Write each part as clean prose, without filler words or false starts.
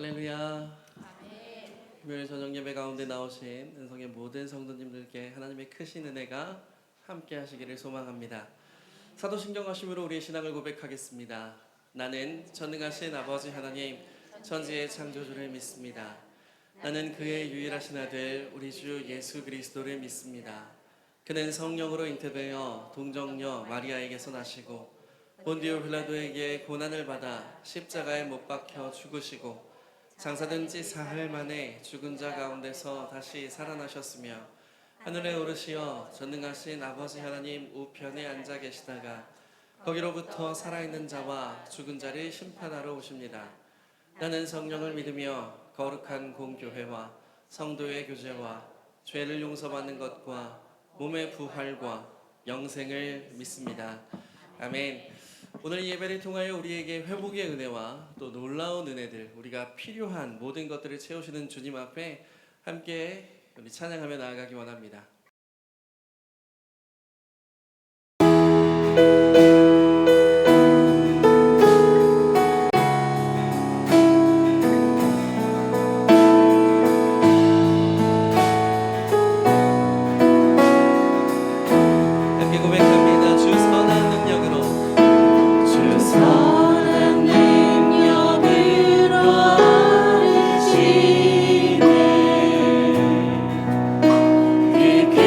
할렐루야. 금요일 저녁 예배 가운데 나오신 은성의 모든 성도님들께 하나님의 크신 은혜가 함께 하시기를 소망합니다. 사도신경 가심으로 우리의 신앙을 고백하겠습니다. 나는 전능하신 아버지 하나님 천지의 창조주를 믿습니다. 나는 그의 유일하신 아들 우리 주 예수 그리스도를 믿습니다. 그는 성령으로 잉태되어 동정녀 마리아에게서 나시고 본디오 빌라도에게 고난을 받아 십자가에 못 박혀 죽으시고 장사된 지 사흘 만에 죽은 자 가운데서 다시 살아나셨으며 하늘에 오르시어 전능하신 아버지 하나님 우편에 앉아 계시다가 거기로부터 살아있는 자와 죽은 자를 심판하러 오십니다. 나는 성령을 믿으며 거룩한 공교회와 성도의 교제와 죄를 용서받는 것과 몸의 부활과 영생을 믿습니다. 아멘. 오늘 예배를 통하여 우리에게 회복의 은혜와 또 놀라운 은혜들, 우리가 필요한 모든 것들을 채우시는 주님 앞에 함께 우리 찬양하며 나아가기 원합니다. 함께 고백합니다. 주 선한 능력으로 아르시네 그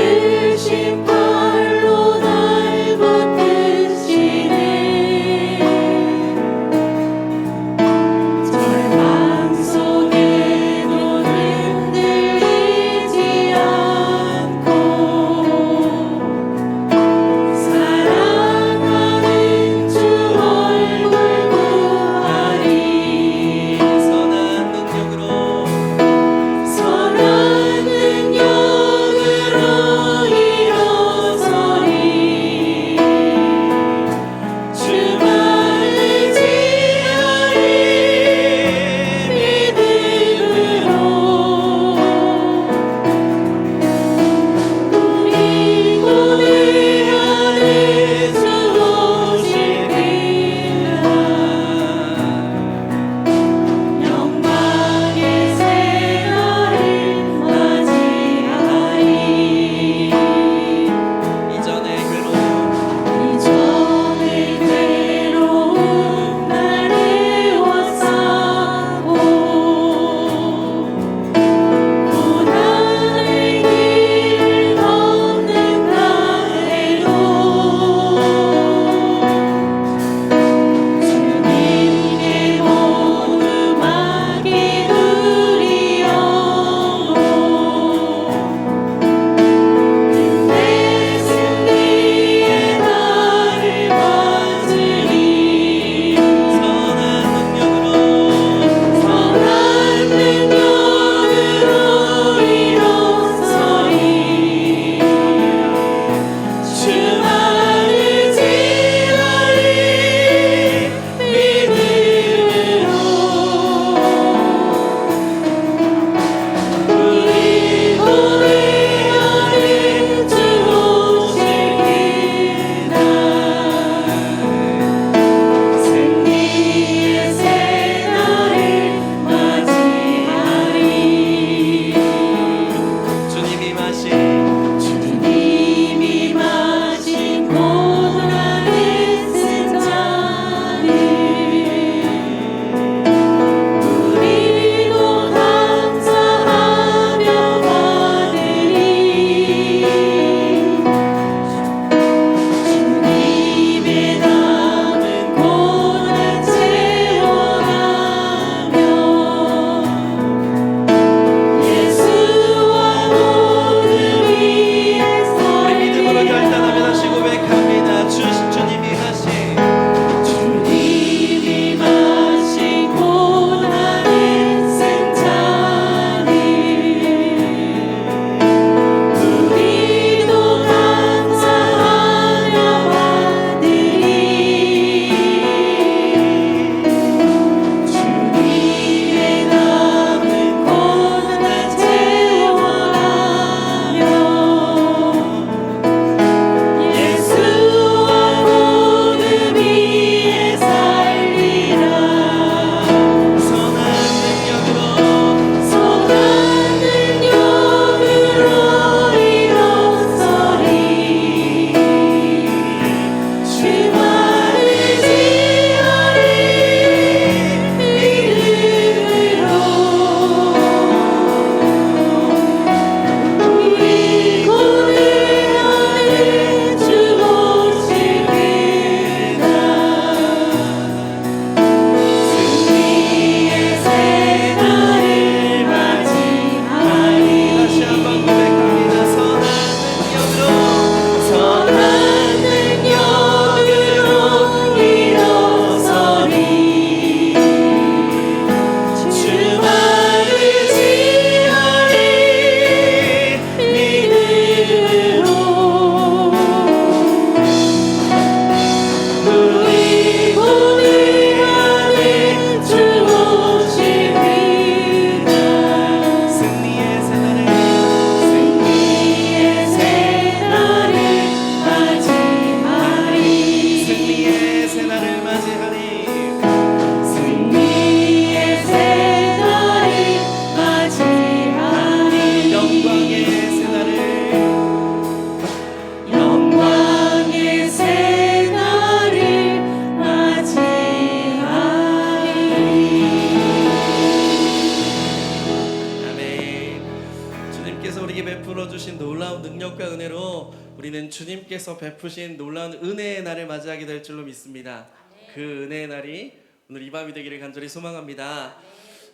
주신 놀라운 능력과 은혜로 우리는 주님께서 베푸신 놀라운 은혜의 날을 맞이하게 될 줄로 믿습니다. 그 은혜의 날이 오늘 이 밤이 되기를 간절히 소망합니다.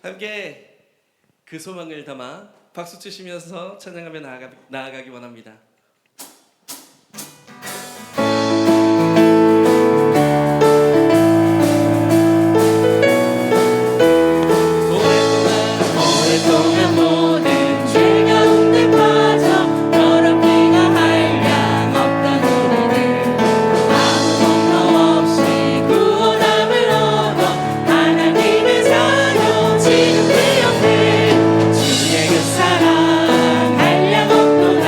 함께 그 소망을 담아 박수 치시면서 찬양하며 나아가기 원합니다. 오랫동안 모든 죄 가운데 빠져 더럽기가 한량 없던 우리를 아무 공로 없이 구원함을 얻어 하나님의 자녀 지금 되었네. 주의 그 사랑 한량 없도다.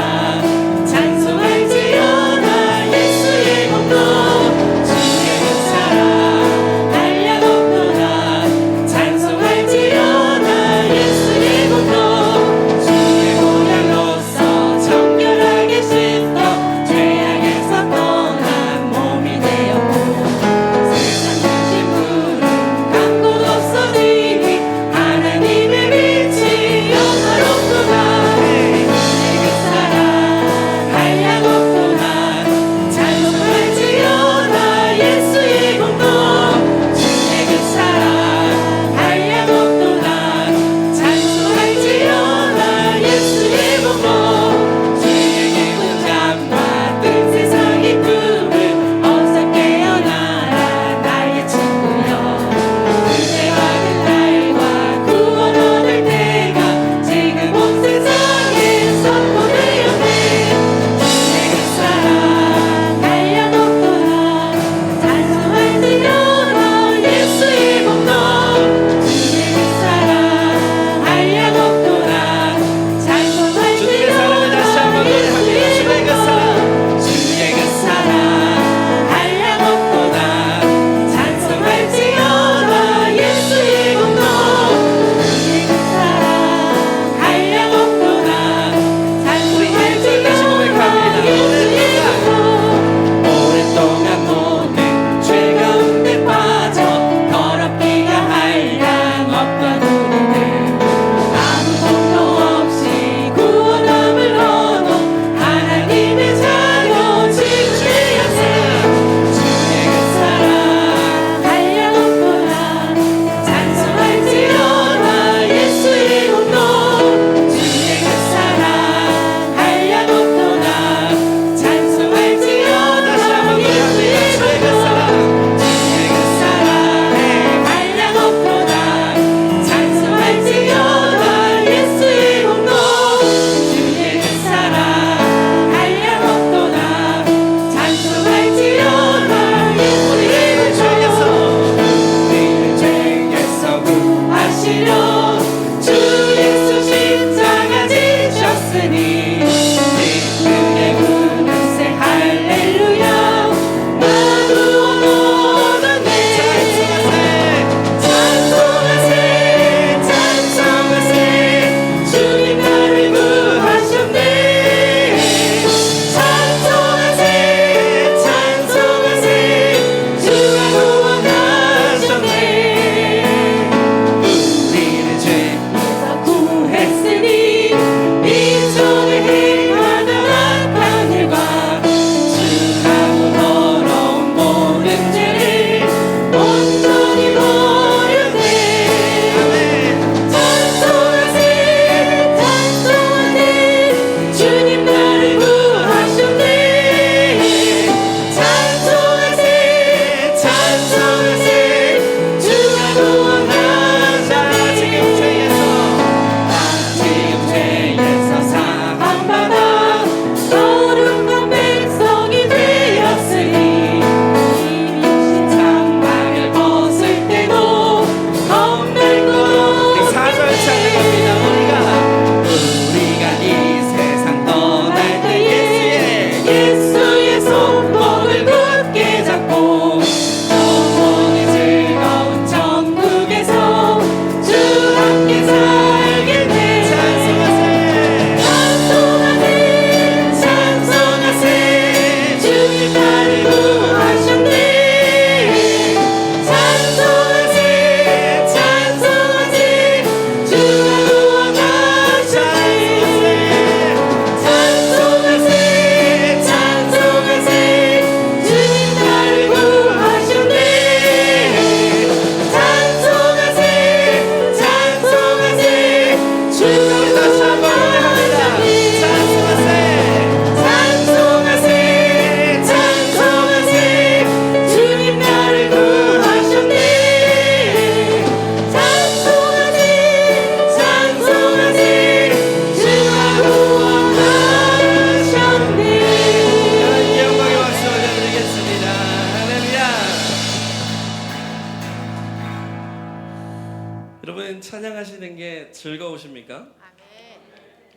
여러분 찬양하시는 게 즐거우십니까? 아멘.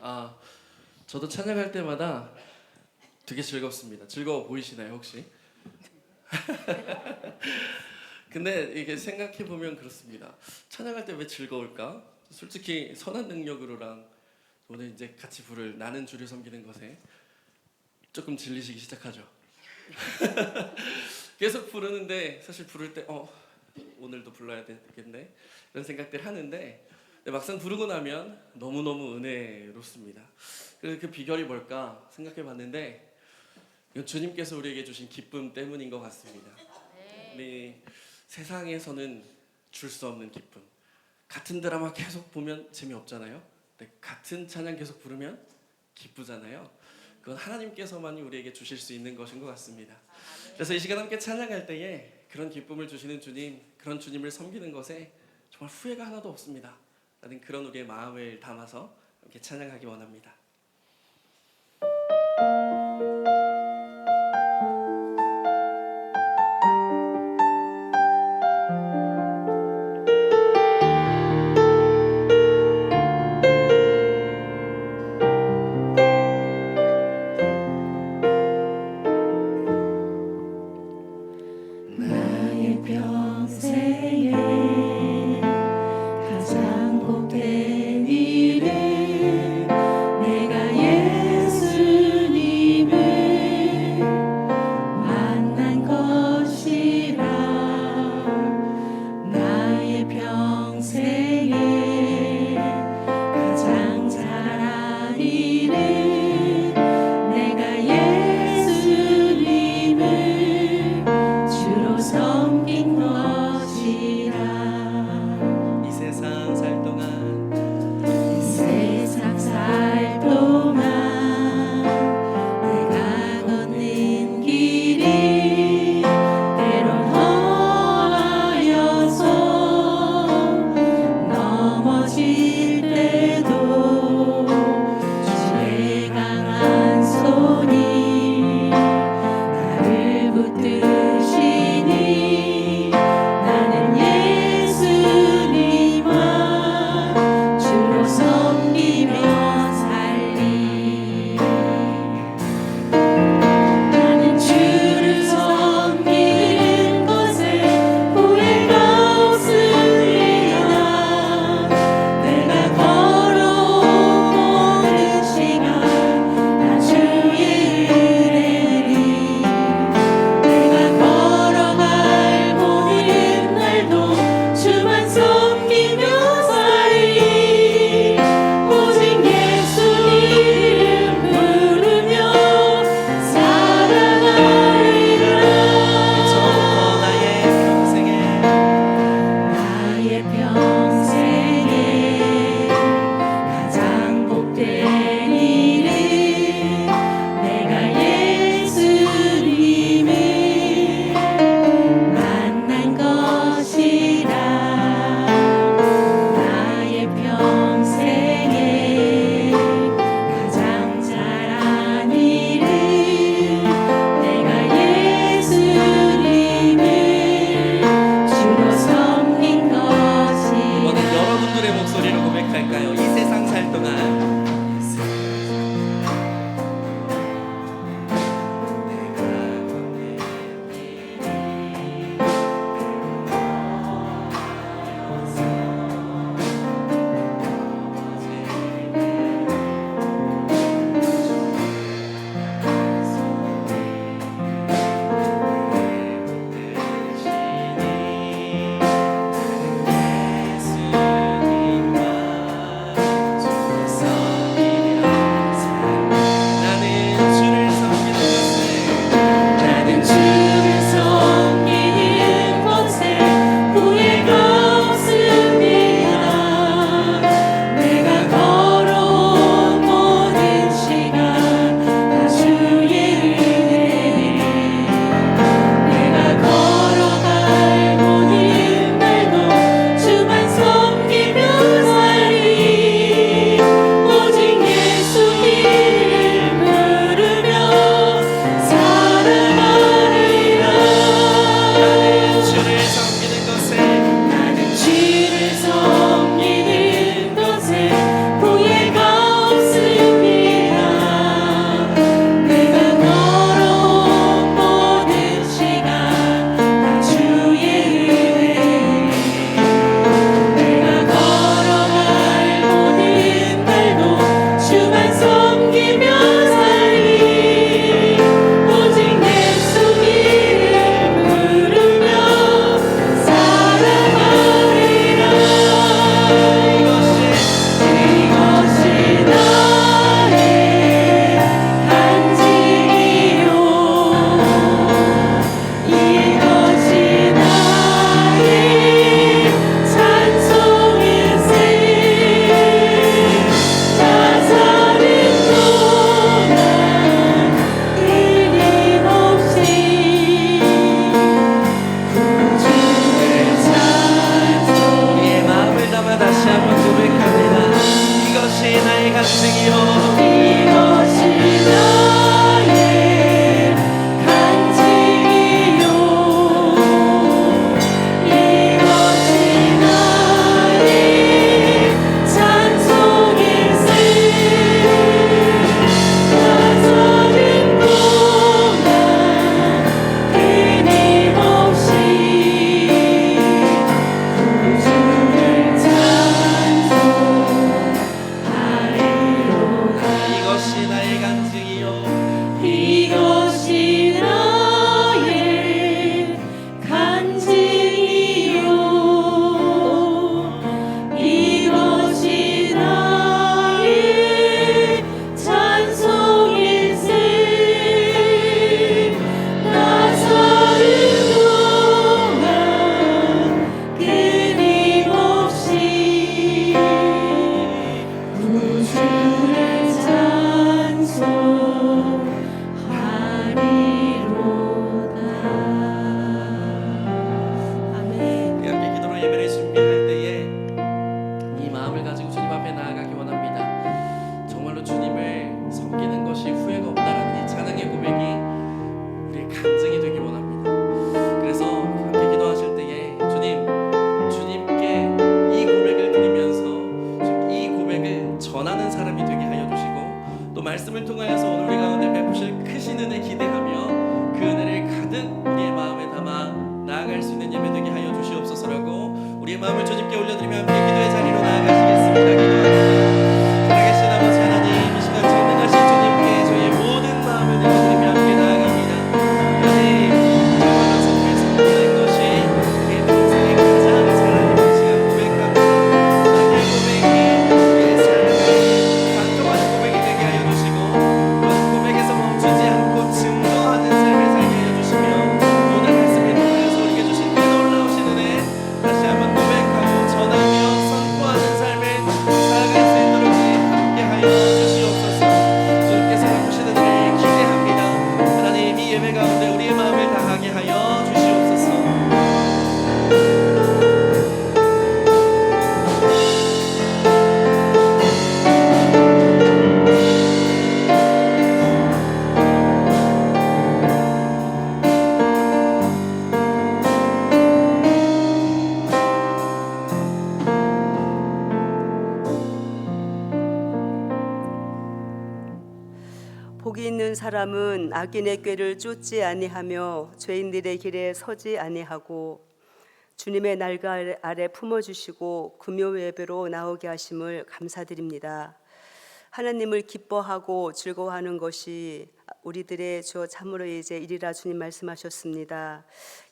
아, 저도 찬양할 때마다 되게 즐겁습니다. 즐거워 보이시나요 혹시? 근데 이게 생각해 보면 그렇습니다. 찬양할 때 왜 즐거울까? 솔직히 선한 능력으로랑 오늘 이제 같이 부를 나는 주를 섬기는 것에 조금 질리시기 시작하죠. 계속 부르는데 사실 부를 때 오늘도 불러야 되겠네 이런 생각들 하는데 막상 부르고 나면 너무너무 은혜롭습니다. 그래서 그 비결이 뭘까 생각해 봤는데 이건 주님께서 우리에게 주신 기쁨 때문인 것 같습니다. 네, 세상에서는 줄 수 없는 기쁨. 같은 드라마 계속 보면 재미없잖아요. 근데 같은 찬양 계속 부르면 기쁘잖아요. 그건 하나님께서만이 우리에게 주실 수 있는 것인 것 같습니다. 그래서 이 시간 함께 찬양할 때에 그런 기쁨을 주시는 주님, 그런 주님을 섬기는 것에 정말 후회가 하나도 없습니다. 라는 그런 우리의 마음을 담아서 함께 찬양하기 원합니다. 나의 평생에 가장 복된 일은 내가 예수님을 만난 것이라. 나의 평생에 가장 잘한 일은 내가 예수님을 주로 섬긴 것이라. 나아갈 수 있는 예배 되게 하여 주시옵소서라고 우리의 마음을 주님께 올려드리며 함께 기도의 자리로 나아가시겠습니다. 기도합니다. 살아계신 아버지 하나님, 이 시간 전능하신 주님께 저희의 모든 마음을 내어드리며 함께 나아갑니다. 하나님, 정말 성필 성공한 것이 내 평생의 가장 잘하는 시간 고백합니다. 오늘 이 고백이 우리의 삶을 관통하는 고백이 되게 하여 주시고 또한 고백에서 멈추지 않고 증거하는 삶을 살게 하여 주시며 오늘 말씀을 통하여서 우리에게 주신 그 놀라우신 은혜 다시 한번 고백하고 전하며 선포하는 삶을 살아갈 수 있도록 주님 함께 하여 주시옵소서. 주님께서 바꾸시는 일을 기대합니다. 하나님, 이 예배 가운데 우리의 마음을 다하게 하여 주시옵소서. 복이 있는 사람은 악인의 꾀를 쫓지 아니하며 죄인들의 길에 서지 아니하고 주님의 날가 아래 품어주시고 금요 예배로 나오게 하심을 감사드립니다. 하나님을 기뻐하고 즐거워하는 것이 우리들의 주 참으로 이제 일이라 주님 말씀하셨습니다.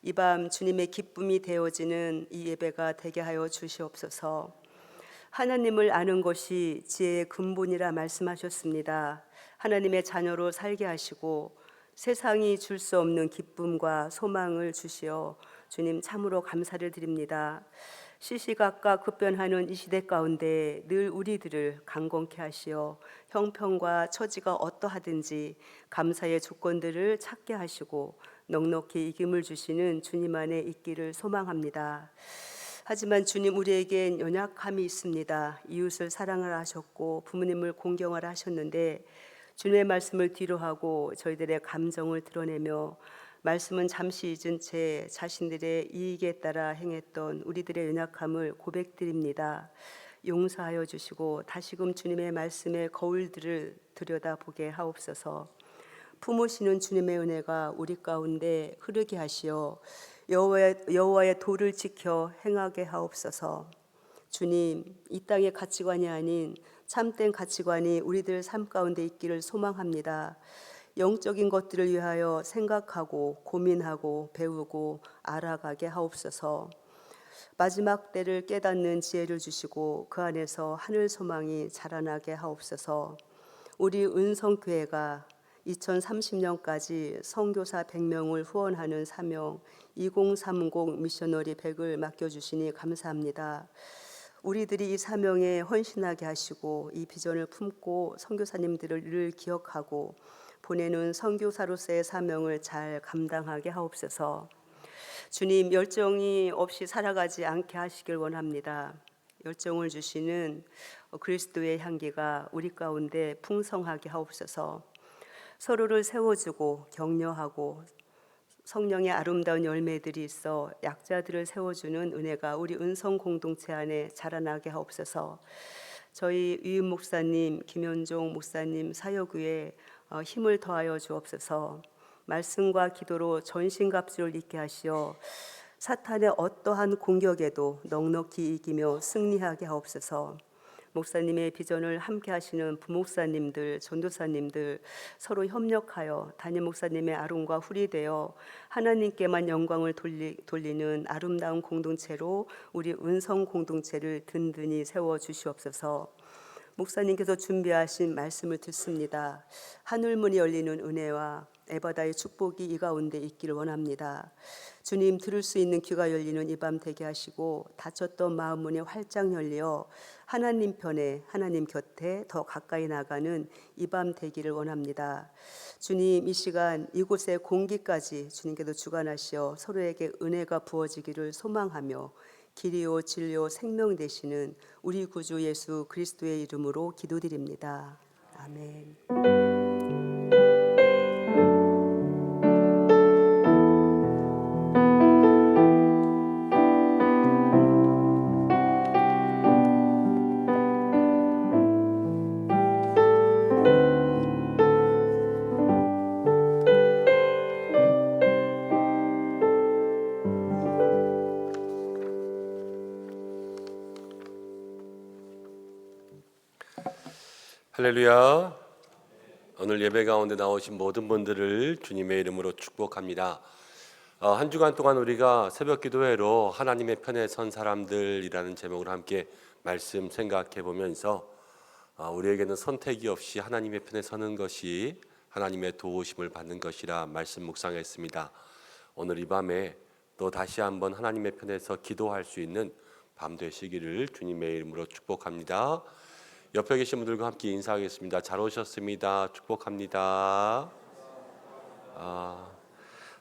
이 밤 주님의 기쁨이 되어지는 이 예배가 되게 하여 주시옵소서. 하나님을 아는 것이 지혜의 근본이라 말씀하셨습니다. 하나님의 자녀로 살게 하시고 세상이 줄 수 없는 기쁨과 소망을 주시어 주님 참으로 감사를 드립니다. 시시각각 급변하는 이 시대 가운데 늘 우리들을 강건케 하시어 형편과 처지가 어떠하든지 감사의 조건들을 찾게 하시고 넉넉히 이김을 주시는 주님 안에 있기를 소망합니다. 하지만 주님, 우리에겐 연약함이 있습니다. 이웃을 사랑을 하셨고 부모님을 공경을 하셨는데 주님의 말씀을 뒤로하고 저희들의 감정을 드러내며 말씀은 잠시 잊은 채 자신들의 이익에 따라 행했던 우리들의 연약함을 고백드립니다. 용서하여 주시고 다시금 주님의 말씀의 거울들을 들여다보게 하옵소서. 품으시는 주님의 은혜가 우리 가운데 흐르게 하시어 여호와의 도를 지켜 행하게 하옵소서. 주님, 이 땅의 가치관이 아닌 참된 가치관이 우리들 삶 가운데 있기를 소망합니다. 영적인 것들을 위하여 생각하고 고민하고 배우고 알아가게 하옵소서. 마지막 때를 깨닫는 지혜를 주시고 그 안에서 하늘 소망이 자라나게 하옵소서. 우리 은성교회가 2030년까지 선교사 100명을 후원하는 사명 2030 미셔너리 100을 맡겨주시니 감사합니다. 우리들이 이 사명에 헌신하게 하시고 이 비전을 품고 선교사님들을 늘 기억하고 보내는 선교사로서의 사명을 잘 감당하게 하옵소서. 주님, 열정이 없이 살아가지 않게 하시길 원합니다. 열정을 주시는 그리스도의 향기가 우리 가운데 풍성하게 하옵소서. 서로를 세워주고 격려하고 성령의 아름다운 열매들이 있어 약자들을 세워주는 은혜가 우리 은성 공동체 안에 자라나게 하옵소서. 저희 유임 목사님, 김현종 목사님 사역 위에 힘을 더하여 주옵소서. 말씀과 기도로 전신갑주를 입게 하시어 사탄의 어떠한 공격에도 넉넉히 이기며 승리하게 하옵소서. 목사님의 비전을 함께 하시는 부목사님들, 전도사님들 서로 협력하여 담임 목사님의 아름과 훌이 되어 하나님께만 영광을 돌리는 아름다운 공동체로 우리 은성 공동체를 든든히 세워 주시옵소서. 목사님께서 준비하신 말씀을 듣습니다. 하늘문이 열리는 은혜와 에바다의 축복이 이 가운데 있기를 원합니다. 주님, 들을 수 있는 귀가 열리는 이 밤 되게 하시고 닫혔던 마음문이 활짝 열려 하나님 편에 하나님 곁에 더 가까이 나가는 이 밤 되기를 원합니다. 주님, 이 시간 이곳의 공기까지 주님께서 주관하시어 서로에게 은혜가 부어지기를 소망하며 길이요 진리요 생명 되시는 우리 구주 예수 그리스도의 이름으로 기도드립니다. 아멘. 할렐루야. 오늘 예배 가운데 나오신 모든 분들을 주님의 이름으로 축복합니다. 한 주간 동안 우리가 새벽 기도회로 하나님의 편에 선 사람들이라는 제목으로 함께 말씀 생각해 보면서 우리에게는 선택이 없이 하나님의 편에 서는 것이 하나님의 도우심을 받는 것이라 말씀 묵상했습니다. 오늘 이 밤에 또 다시 한번 하나님의 편에서 기도할 수 있는 밤 되시기를 주님의 이름으로 축복합니다. 옆에 계신 분들과 함께 인사하겠습니다. 잘 오셨습니다. 축복합니다.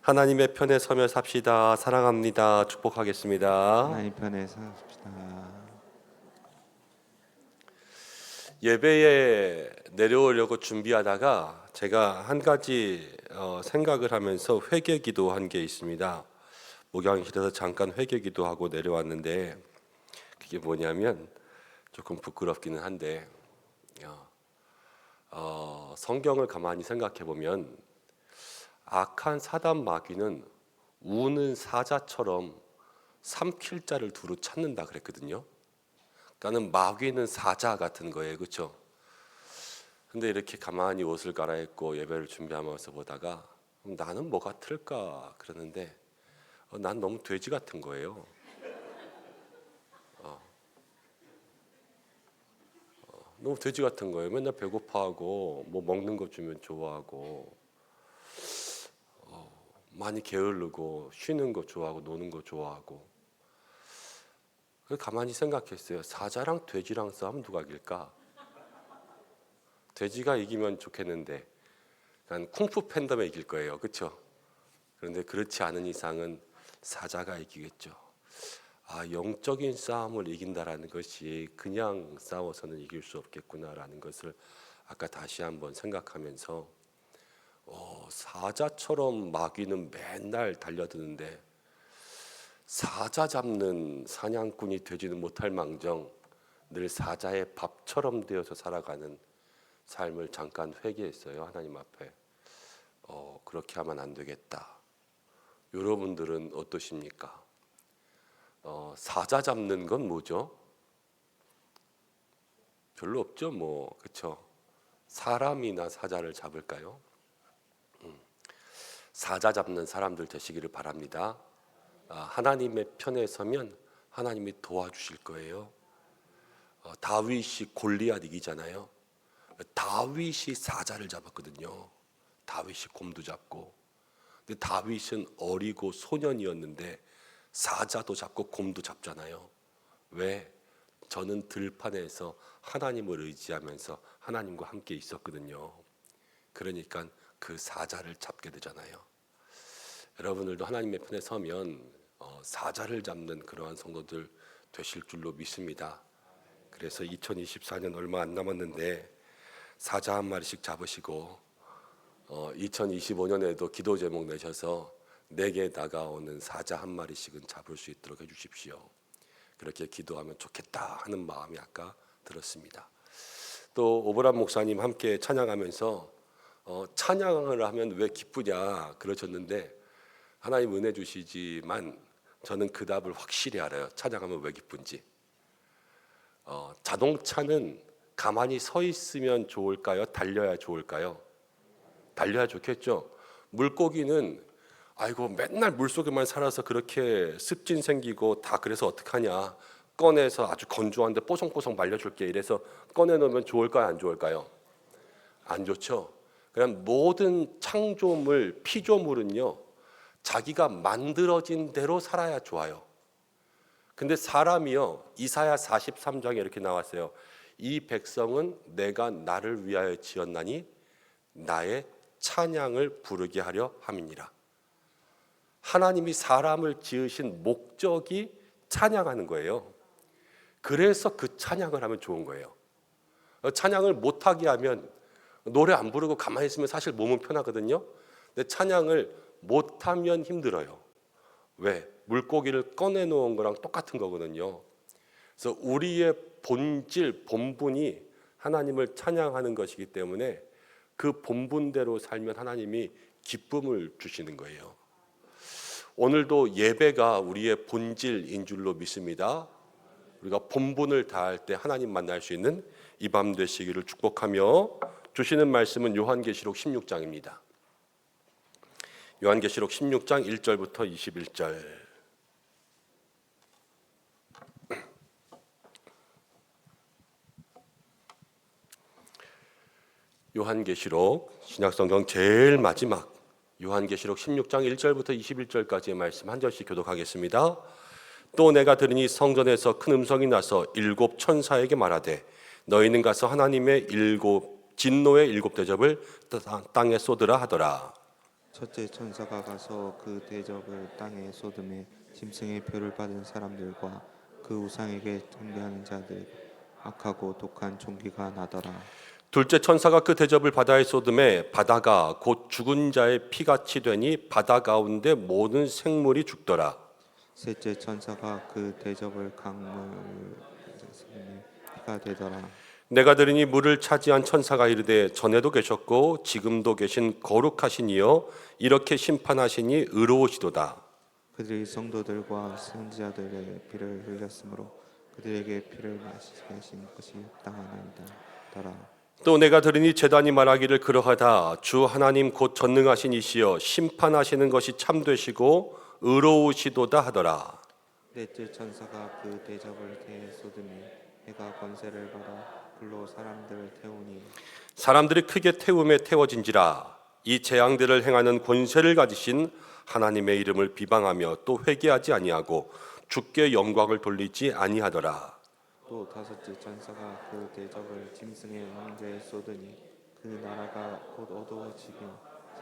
하나님의 편에 서며 삽시다. 사랑합니다. 축복하겠습니다. 하나님 편에 삽시다. 예배에 내려오려고 준비하다가 제가 한 가지 생각을 하면서 회개기도 한 게 있습니다. 목양실에서 잠깐 회개기도하고 내려왔는데 그게 뭐냐면 조금 부끄럽기는 한데 성경을 가만히 생각해 보면 악한 사단 마귀는 우는 사자처럼 삼킬 자를 두루 찾는다 그랬거든요. 그러니까는 마귀는 사자 같은 거예요, 그렇죠? 근데 이렇게 가만히 옷을 갈아입고 예배를 준비하면서 보다가 나는 뭐 같을까 그러는데 난 너무 돼지 같은 거예요. 너무 돼지 같은 거예요. 맨날 배고파하고 뭐 먹는 거 주면 좋아하고 많이 게으르고 쉬는 거 좋아하고 노는 거 좋아하고. 그래서 가만히 생각했어요. 사자랑 돼지랑 싸우면 누가 이길까? 돼지가 이기면 좋겠는데 그러니까 쿵푸 팬덤에 이길 거예요, 그렇죠? 그런데 그렇지 않은 이상은 사자가 이기겠죠. 영적인 싸움을 이긴다라는 것이 그냥 싸워서는 이길 수 없겠구나라는 것을 아까 다시 한번 생각하면서 사자처럼 마귀는 맨날 달려드는데 사자 잡는 사냥꾼이 되지는 못할 망정 늘 사자의 밥처럼 되어서 살아가는 삶을 잠깐 회개했어요. 하나님 앞에 그렇게 하면 안 되겠다. 여러분들은 어떠십니까? 사자 잡는 건 뭐죠? 별로 없죠, 뭐 그렇죠? 사람이나 사자를 잡을까요? 사자 잡는 사람들 되시기를 바랍니다. 하나님의 편에 서면 하나님이 도와주실 거예요. 다윗이 골리앗 이기잖아요. 다윗이 사자를 잡았거든요. 다윗이 곰도 잡고. 근데 다윗은 어리고 소년이었는데 사자도 잡고 곰도 잡잖아요. 왜? 저는 들판에서 하나님을 의지하면서 하나님과 함께 있었거든요. 그러니까 그 사자를 잡게 되잖아요. 여러분들도 하나님의 편에 서면 사자를 잡는 그러한 성도들 되실 줄로 믿습니다. 그래서 2024년 얼마 안 남았는데 사자 한 마리씩 잡으시고 2025년에도 기도 제목 내셔서 내게 다가오는 사자 한 마리씩은 잡을 수 있도록 해주십시오. 그렇게 기도하면 좋겠다 하는 마음이 아까 들었습니다. 또 오보람 목사님 함께 찬양하면서 찬양을 하면 왜 기쁘냐 그러셨는데 하나님 은혜 주시지만 저는 그 답을 확실히 알아요. 찬양하면 왜 기쁜지. 자동차는 가만히 서 있으면 좋을까요? 달려야 좋을까요? 달려야 좋겠죠. 물고기는 아이고 맨날 물속에만 살아서 그렇게 습진 생기고 다 그래서 어떡하냐. 꺼내서 아주 건조한데 뽀송뽀송 말려줄게. 이래서 꺼내놓으면 좋을까요? 안 좋을까요? 안 좋죠. 그럼 모든 창조물, 피조물은요. 자기가 만들어진 대로 살아야 좋아요. 근데 사람이요. 이사야 43장에 이렇게 나왔어요. 이 백성은 내가 나를 위하여 지었나니 나의 찬양을 부르게 하려 함이니라. 하나님이 사람을 지으신 목적이 찬양하는 거예요. 그래서 그 찬양을 하면 좋은 거예요. 찬양을 못하게 하면 노래 안 부르고 가만히 있으면 사실 몸은 편하거든요. 근데 찬양을 못하면 힘들어요. 왜? 물고기를 꺼내놓은 거랑 똑같은 거거든요. 그래서 우리의 본질, 본분이 하나님을 찬양하는 것이기 때문에 그 본분대로 살면 하나님이 기쁨을 주시는 거예요. 오늘도 예배가 우리의 본질인 줄로 믿습니다. 우리가 본분을 다할 때 하나님 만날 수 있는 이 밤 되시기를 축복하며 주시는 말씀은 요한계시록 16장입니다. 요한계시록 16장 1절부터 21절. 요한계시록 신약성경 제일 마지막 요한계시록 16장 1절부터 21절까지의 말씀 한 절씩 교독하겠습니다. 또 내가 들으니 성전에서 큰 음성이 나서 일곱 천사에게 말하되 너희는 가서 하나님의 진노의 일곱 대접을 땅에 쏟으라 하더라. 첫째 천사가 가서 그 대접을 땅에 쏟음에 짐승의 표를 받은 사람들과 그 우상에게 경배하는 자들 악하고 독한 총기가 나더라. 둘째 천사가 그 대접을 바다에 쏟음에 바다가 곧 죽은 자의 피같이 되니 바다 가운데 모든 생물이 죽더라. 셋째 천사가 그 대접을 강물 쏟음에 피가 되더라. 내가 들으니 물을 차지한 천사가 이르되 전에도 계셨고 지금도 계신 거룩하신 이여 이렇게 심판하시니 의로우시도다. 그들이 성도들과 선지자들의 피를 흘렸으므로 그들에게 피를 마시게 하신 것이 당하나이다. 또 내가 들으니 제단이 말하기를 그러하다. 주 하나님 곧 전능하신 이시여 심판하시는 것이 참되시고 의로우시도다 하더라. 넷째 천사가 그 대접을 태에 쏟음에 해가 권세를 받아 불로 사람들을 태우니 사람들이 크게 태움에 태워진지라. 이 재앙들을 행하는 권세를 가지신 하나님의 이름을 비방하며 또 회개하지 아니하고 주께 영광을 돌리지 아니하더라. 또 다섯째 천사가 그 대접을 짐승의 왕좌에 쏟으니 그 나라가 곧 어두워지며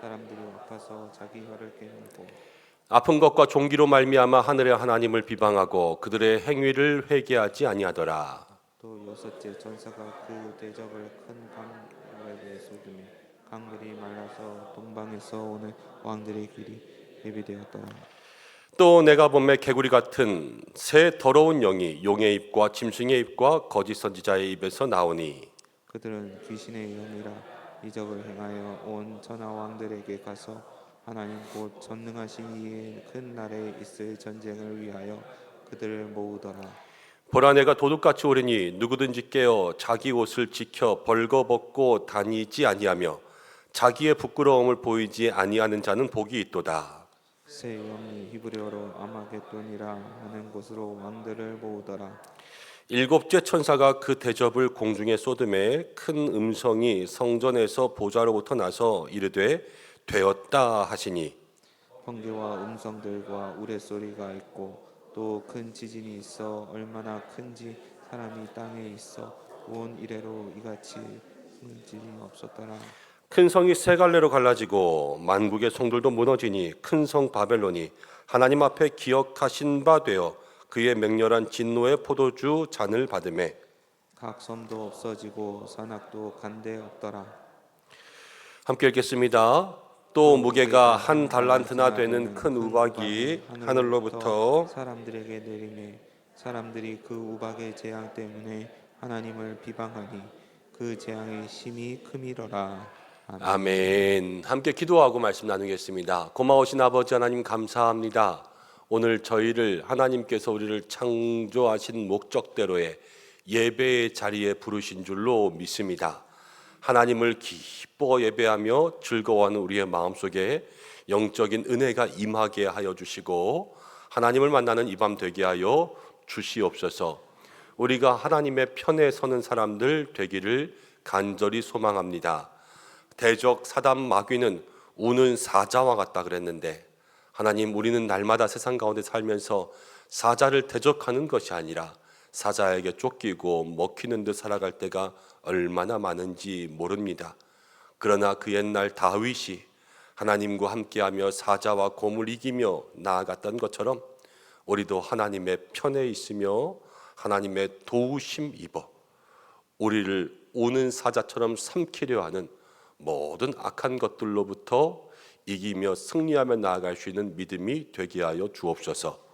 사람들이 아파서 자기 혀를 깨물고 아픈 것과 종기로 말미암아 하늘의 하나님을 비방하고 그들의 행위를 회개하지 아니하더라. 또 여섯째 천사가 그 대접을 큰 강물에게 쏟으며 강물이 말라서 동방에서 오는 왕들의 길이 예비되었더라. 또 내가 보매 개구리 같은 새 더러운 영이 용의 입과 짐승의 입과 거짓 선지자의 입에서 나오니 그들은 귀신의 영이라 이적을 행하여 온 천하 왕들에게 가서 하나님 곧 전능하신 이의 큰 날에 있을 전쟁을 위하여 그들을 모으더라. 보라 내가 도둑같이 오르니 누구든지 깨어 자기 옷을 지켜 벌거벗고 다니지 아니하며 자기의 부끄러움을 보이지 아니하는 자는 복이 있도다. 새 영이 히브리어로 아마겟돈이라 하는 곳으로 왕들을 모으더라. 일곱째 천사가 그 대접을 공중에 쏟음에 큰 음성이 성전에서 보좌로부터 나서 이르되 되었다 하시니 번개와 음성들과 우레소리가 있고 또 큰 지진이 있어 얼마나 큰지 사람이 땅에 있어 온 이래로 이같이 큰 지진이 없었더라. 큰 성이 세 갈래로 갈라지고 만국의 성들도 무너지니 큰 성 바벨론이 하나님 앞에 기억하신 바 되어 그의 맹렬한 진노의 포도주 잔을 받음에 각 섬도 없어지고 산악도 간데 없더라. 함께 읽겠습니다. 또 무게가 한 달란트나 되는 큰 우박이 하늘로부터 사람들에게 내리매 사람들이 그 우박의 재앙 때문에 하나님을 비방하니 그 재앙의 심히 크미러라. 아멘. 함께 기도하고 말씀 나누겠습니다. 고마우신 아버지 하나님 감사합니다. 오늘 저희를 하나님께서 우리를 창조하신 목적대로의 예배의 자리에 부르신 줄로 믿습니다. 하나님을 기뻐 예배하며 즐거워하는 우리의 마음속에 영적인 은혜가 임하게 하여 주시고 하나님을 만나는 이 밤 되게 하여 주시옵소서. 우리가 하나님의 편에 서는 사람들 되기를 간절히 소망합니다. 대적 사단 마귀는 우는 사자와 같다 그랬는데 하나님 우리는 날마다 세상 가운데 살면서 사자를 대적하는 것이 아니라 사자에게 쫓기고 먹히는 듯 살아갈 때가 얼마나 많은지 모릅니다. 그러나 그 옛날 다윗이 하나님과 함께하며 사자와 곰을 이기며 나아갔던 것처럼 우리도 하나님의 편에 있으며 하나님의 도우심 입어 우리를 우는 사자처럼 삼키려 하는 모든 악한 것들로부터 이기며 승리하며 나아갈 수 있는 믿음이 되게 하여 주옵소서.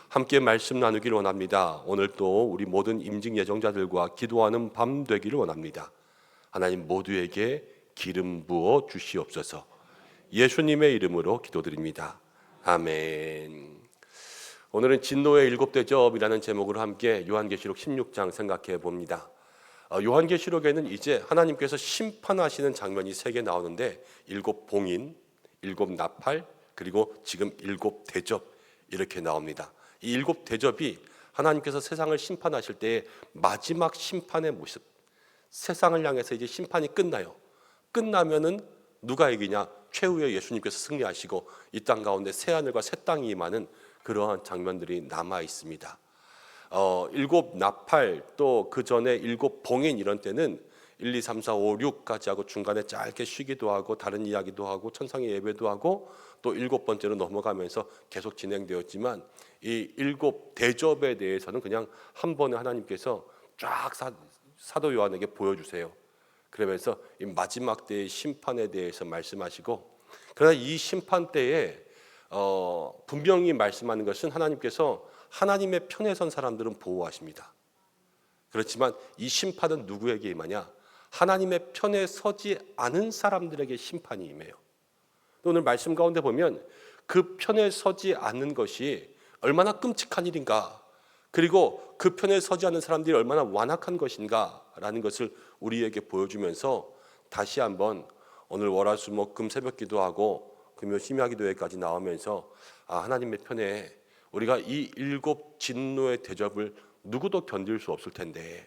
함께 말씀 나누기를 원합니다. 오늘 또 우리 모든 임직 예정자들과 기도하는 밤 되기를 원합니다. 하나님 모두에게 기름 부어 주시옵소서. 예수님의 이름으로 기도드립니다. 아멘. 오늘은 진노의 일곱 대접이라는 제목으로 함께 요한계시록 16장 생각해 봅니다. 요한계시록에는 이제 하나님께서 심판하시는 장면이 3개 나오는데 7 봉인, 7 나팔, 그리고 지금 7 대접 이렇게 나옵니다. 이 7 대접이 하나님께서 세상을 심판하실 때의 마지막 심판의 모습, 세상을 향해서 이제 심판이 끝나요. 끝나면은 누가 이기냐? 최후에 예수님께서 승리하시고 이 땅 가운데 새 하늘과 새 땅이 임하는 그러한 장면들이 남아 있습니다. 7 나팔, 또 그 전에 7 봉인 이런 때는 1, 2, 3, 4, 5, 6까지 하고 중간에 짧게 쉬기도 하고 다른 이야기도 하고 천상의 예배도 하고 또 7번째로 넘어가면서 계속 진행되었지만 이 7 대접에 대해서는 그냥 한 번에 하나님께서 쫙 사도 요한에게 보여주세요. 그러면서 이 마지막 때의 심판에 대해서 말씀하시고, 그러나 이 심판 때에 분명히 말씀하는 것은 하나님께서 하나님의 편에 선 사람들은 보호하십니다. 그렇지만 이 심판은 누구에게 임하냐? 하나님의 편에 서지 않은 사람들에게 심판이 임해요. 오늘 말씀 가운데 보면 그 편에 서지 않는 것이 얼마나 끔찍한 일인가, 그리고 그 편에 서지 않는 사람들이 얼마나 완악한 것인가라는 것을 우리에게 보여주면서 다시 한번 오늘 월화수목금 새벽기도하고 금요 심야기도회까지 나오면서 하나님의 편에 우리가 이 7 진노의 대접을 누구도 견딜 수 없을 텐데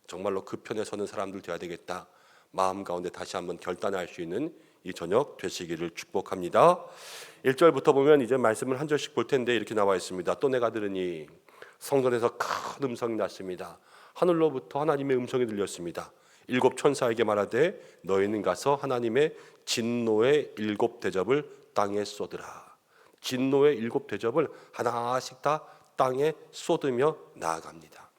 정말로 그 편에 서는 사람들 되어야 되겠다, 마음 가운데 다시 한번 결단할 수 있는 이 저녁 되시기를 축복합니다. 1절부터 보면 이제 말씀을 한 절씩 볼 텐데 이렇게 나와 있습니다. 또 내가 들으니 성전에서 큰 음성이 났습니다. 하늘로부터 하나님의 음성이 들렸습니다. 7 천사에게 말하되 너희는 가서 하나님의 진노의 7 대접을 땅에 쏟으라. 진노의 7 대접을 하나씩 다 땅에 쏟으며 나아갑니다.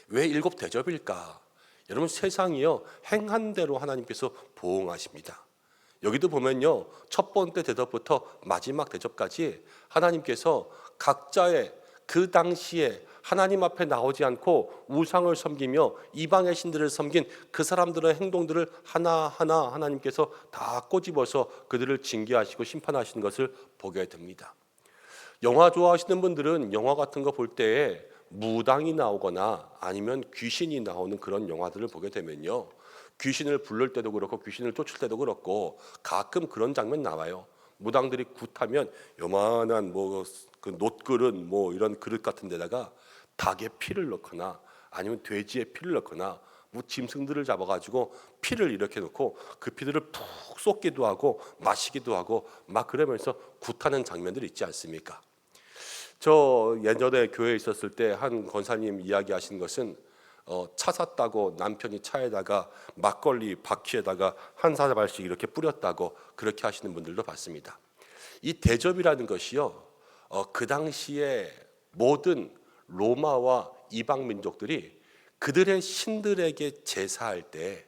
왜 7 대접일까? 여러분, 세상이요 행한 대로 하나님께서 보응하십니다. 여기도 보면요 첫 번째 대접부터 마지막 대접까지 하나님께서 각자의 그 당시에 하나님 앞에 나오지 않고 우상을 섬기며 이방의 신들을 섬긴 그 사람들의 행동들을 하나하나 하나님께서 다 꼬집어서 그들을 징계하시고 심판하시는 것을 보게 됩니다. 영화 좋아하시는 분들은 영화 같은 거 볼 때에 무당이 나오거나 아니면 귀신이 나오는 그런 영화들을 보게 되면요 귀신을 부를 때도 그렇고 귀신을 쫓을 때도 그렇고 가끔 그런 장면 나와요. 무당들이 굿하면 요만한 그 놋그릇 이런 그릇 같은 데다가 닭의 피를 넣거나 아니면 돼지의 피를 넣거나 짐승들을 잡아가지고 피를 이렇게 넣고 그 피들을 푹 쏟기도 하고 마시기도 하고 막 그러면서 굿하는 장면들이 있지 않습니까? 저 예전에 교회에 있었을 때 한 권사님 이야기하신 것은 차 샀다고 남편이 차에다가 막걸리 바퀴에다가 한 사발씩 이렇게 뿌렸다고 그렇게 하시는 분들도 봤습니다. 이 대접이라는 것이요 그 당시에 모든 로마와 이방 민족들이 그들의 신들에게 제사할 때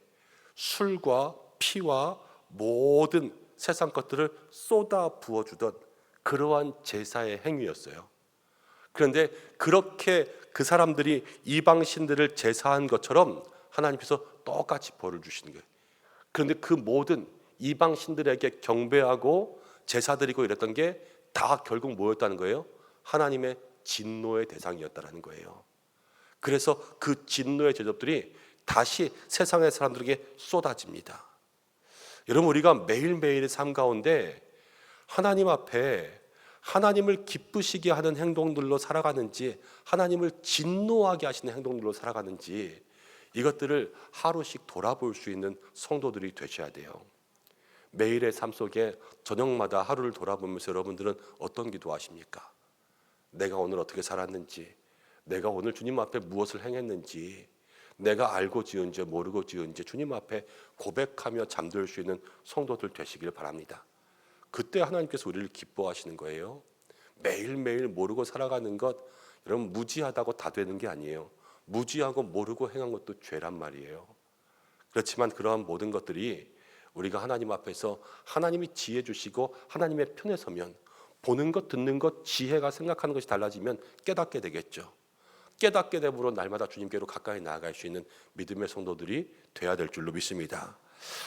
술과 피와 모든 세상 것들을 쏟아 부어주던 그러한 제사의 행위였어요. 그런데 그렇게 그 사람들이 이방 신들을 제사한 것처럼 하나님께서 똑같이 벌을 주시는 거예요. 그런데 그 모든 이방 신들에게 경배하고 제사 드리고 이랬던 게 다 결국 뭐였다는 거예요? 하나님의 진노의 대상이었다는 거예요. 그래서 그 진노의 대접들이 다시 세상의 사람들에게 쏟아집니다. 여러분, 우리가 매일매일의 삶 가운데 하나님 앞에 하나님을 기쁘시게 하는 행동들로 살아가는지 하나님을 진노하게 하시는 행동들로 살아가는지 이것들을 하루씩 돌아볼 수 있는 성도들이 되셔야 돼요. 매일의 삶 속에 저녁마다 하루를 돌아보면서 여러분들은 어떤 기도하십니까? 내가 오늘 어떻게 살았는지, 내가 오늘 주님 앞에 무엇을 행했는지, 내가 알고 지은지 모르고 지은지 주님 앞에 고백하며 잠들 수 있는 성도들 되시길 바랍니다. 그때 하나님께서 우리를 기뻐하시는 거예요. 매일매일 모르고 살아가는 것, 여러분 무지하다고 다 되는 게 아니에요. 무지하고 모르고 행한 것도 죄란 말이에요. 그렇지만 그러한 모든 것들이 우리가 하나님 앞에서 하나님이 지혜 주시고 하나님의 편에 서면 보는 것, 듣는 것, 지혜가 생각하는 것이 달라지면 깨닫게 되겠죠. 깨닫게 됨으로 날마다 주님께로 가까이 나아갈 수 있는 믿음의 성도들이 돼야 될 줄로 믿습니다.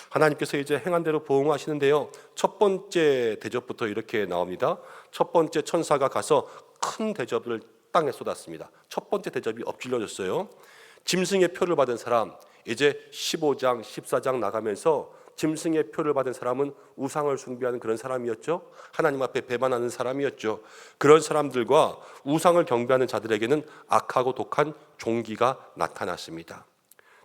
하나님께서 이제 행한 대로 보응하시는데요. 첫 번째 대접부터 이렇게 나옵니다. 첫 번째 천사가 가서 큰 대접을 땅에 쏟았습니다. 첫 번째 대접이 엎질러졌어요. 짐승의 표를 받은 사람, 이제 15장, 14장 나가면서 짐승의 표를 받은 사람은 우상을 숭배하는 그런 사람이었죠. 하나님 앞에 배반하는 사람이었죠. 그런 사람들과 우상을 경배하는 자들에게는 악하고 독한 종기가 나타났습니다.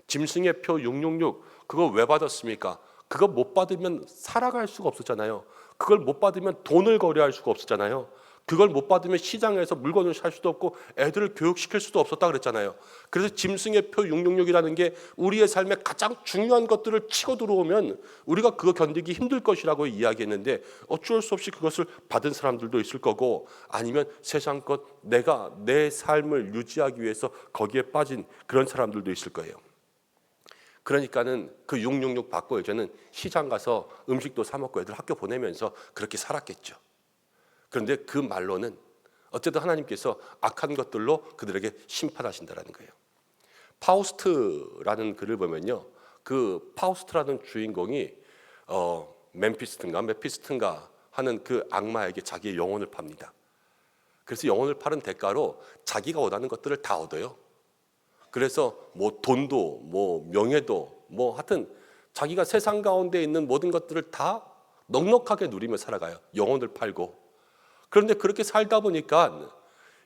짐승의 표 666, 그거 왜 받았습니까? 그거 못 받으면 살아갈 수가 없었잖아요. 그걸 못 받으면 돈을 거래할 수가 없었잖아요. 그걸 못 받으면 시장에서 물건을 살 수도 없고 애들을 교육시킬 수도 없었다 그랬잖아요. 그래서 짐승의 표 666이라는 게 우리의 삶에 가장 중요한 것들을 치고 들어오면 우리가 그거 견디기 힘들 것이라고 이야기했는데 어쩔 수 없이 그것을 받은 사람들도 있을 거고, 아니면 세상 것, 내가 내 삶을 유지하기 위해서 거기에 빠진 그런 사람들도 있을 거예요. 그러니까는 그 666 받고 이제는 시장 가서 음식도 사 먹고 애들 학교 보내면서 그렇게 살았겠죠. 그런데 그 말로는 어쨌든 하나님께서 악한 것들로 그들에게 심판하신다라는 거예요. 파우스트라는 글을 보면요, 그 파우스트라는 주인공이 메피스트인가 하는 그 악마에게 자기의 영혼을 팝니다. 그래서 영혼을 파는 대가로 자기가 원하는 것들을 다 얻어요. 그래서 뭐 돈도 뭐 명예도 뭐 하여튼 자기가 세상 가운데 있는 모든 것들을 다 넉넉하게 누리며 살아가요. 영혼을 팔고. 그런데 그렇게 살다 보니까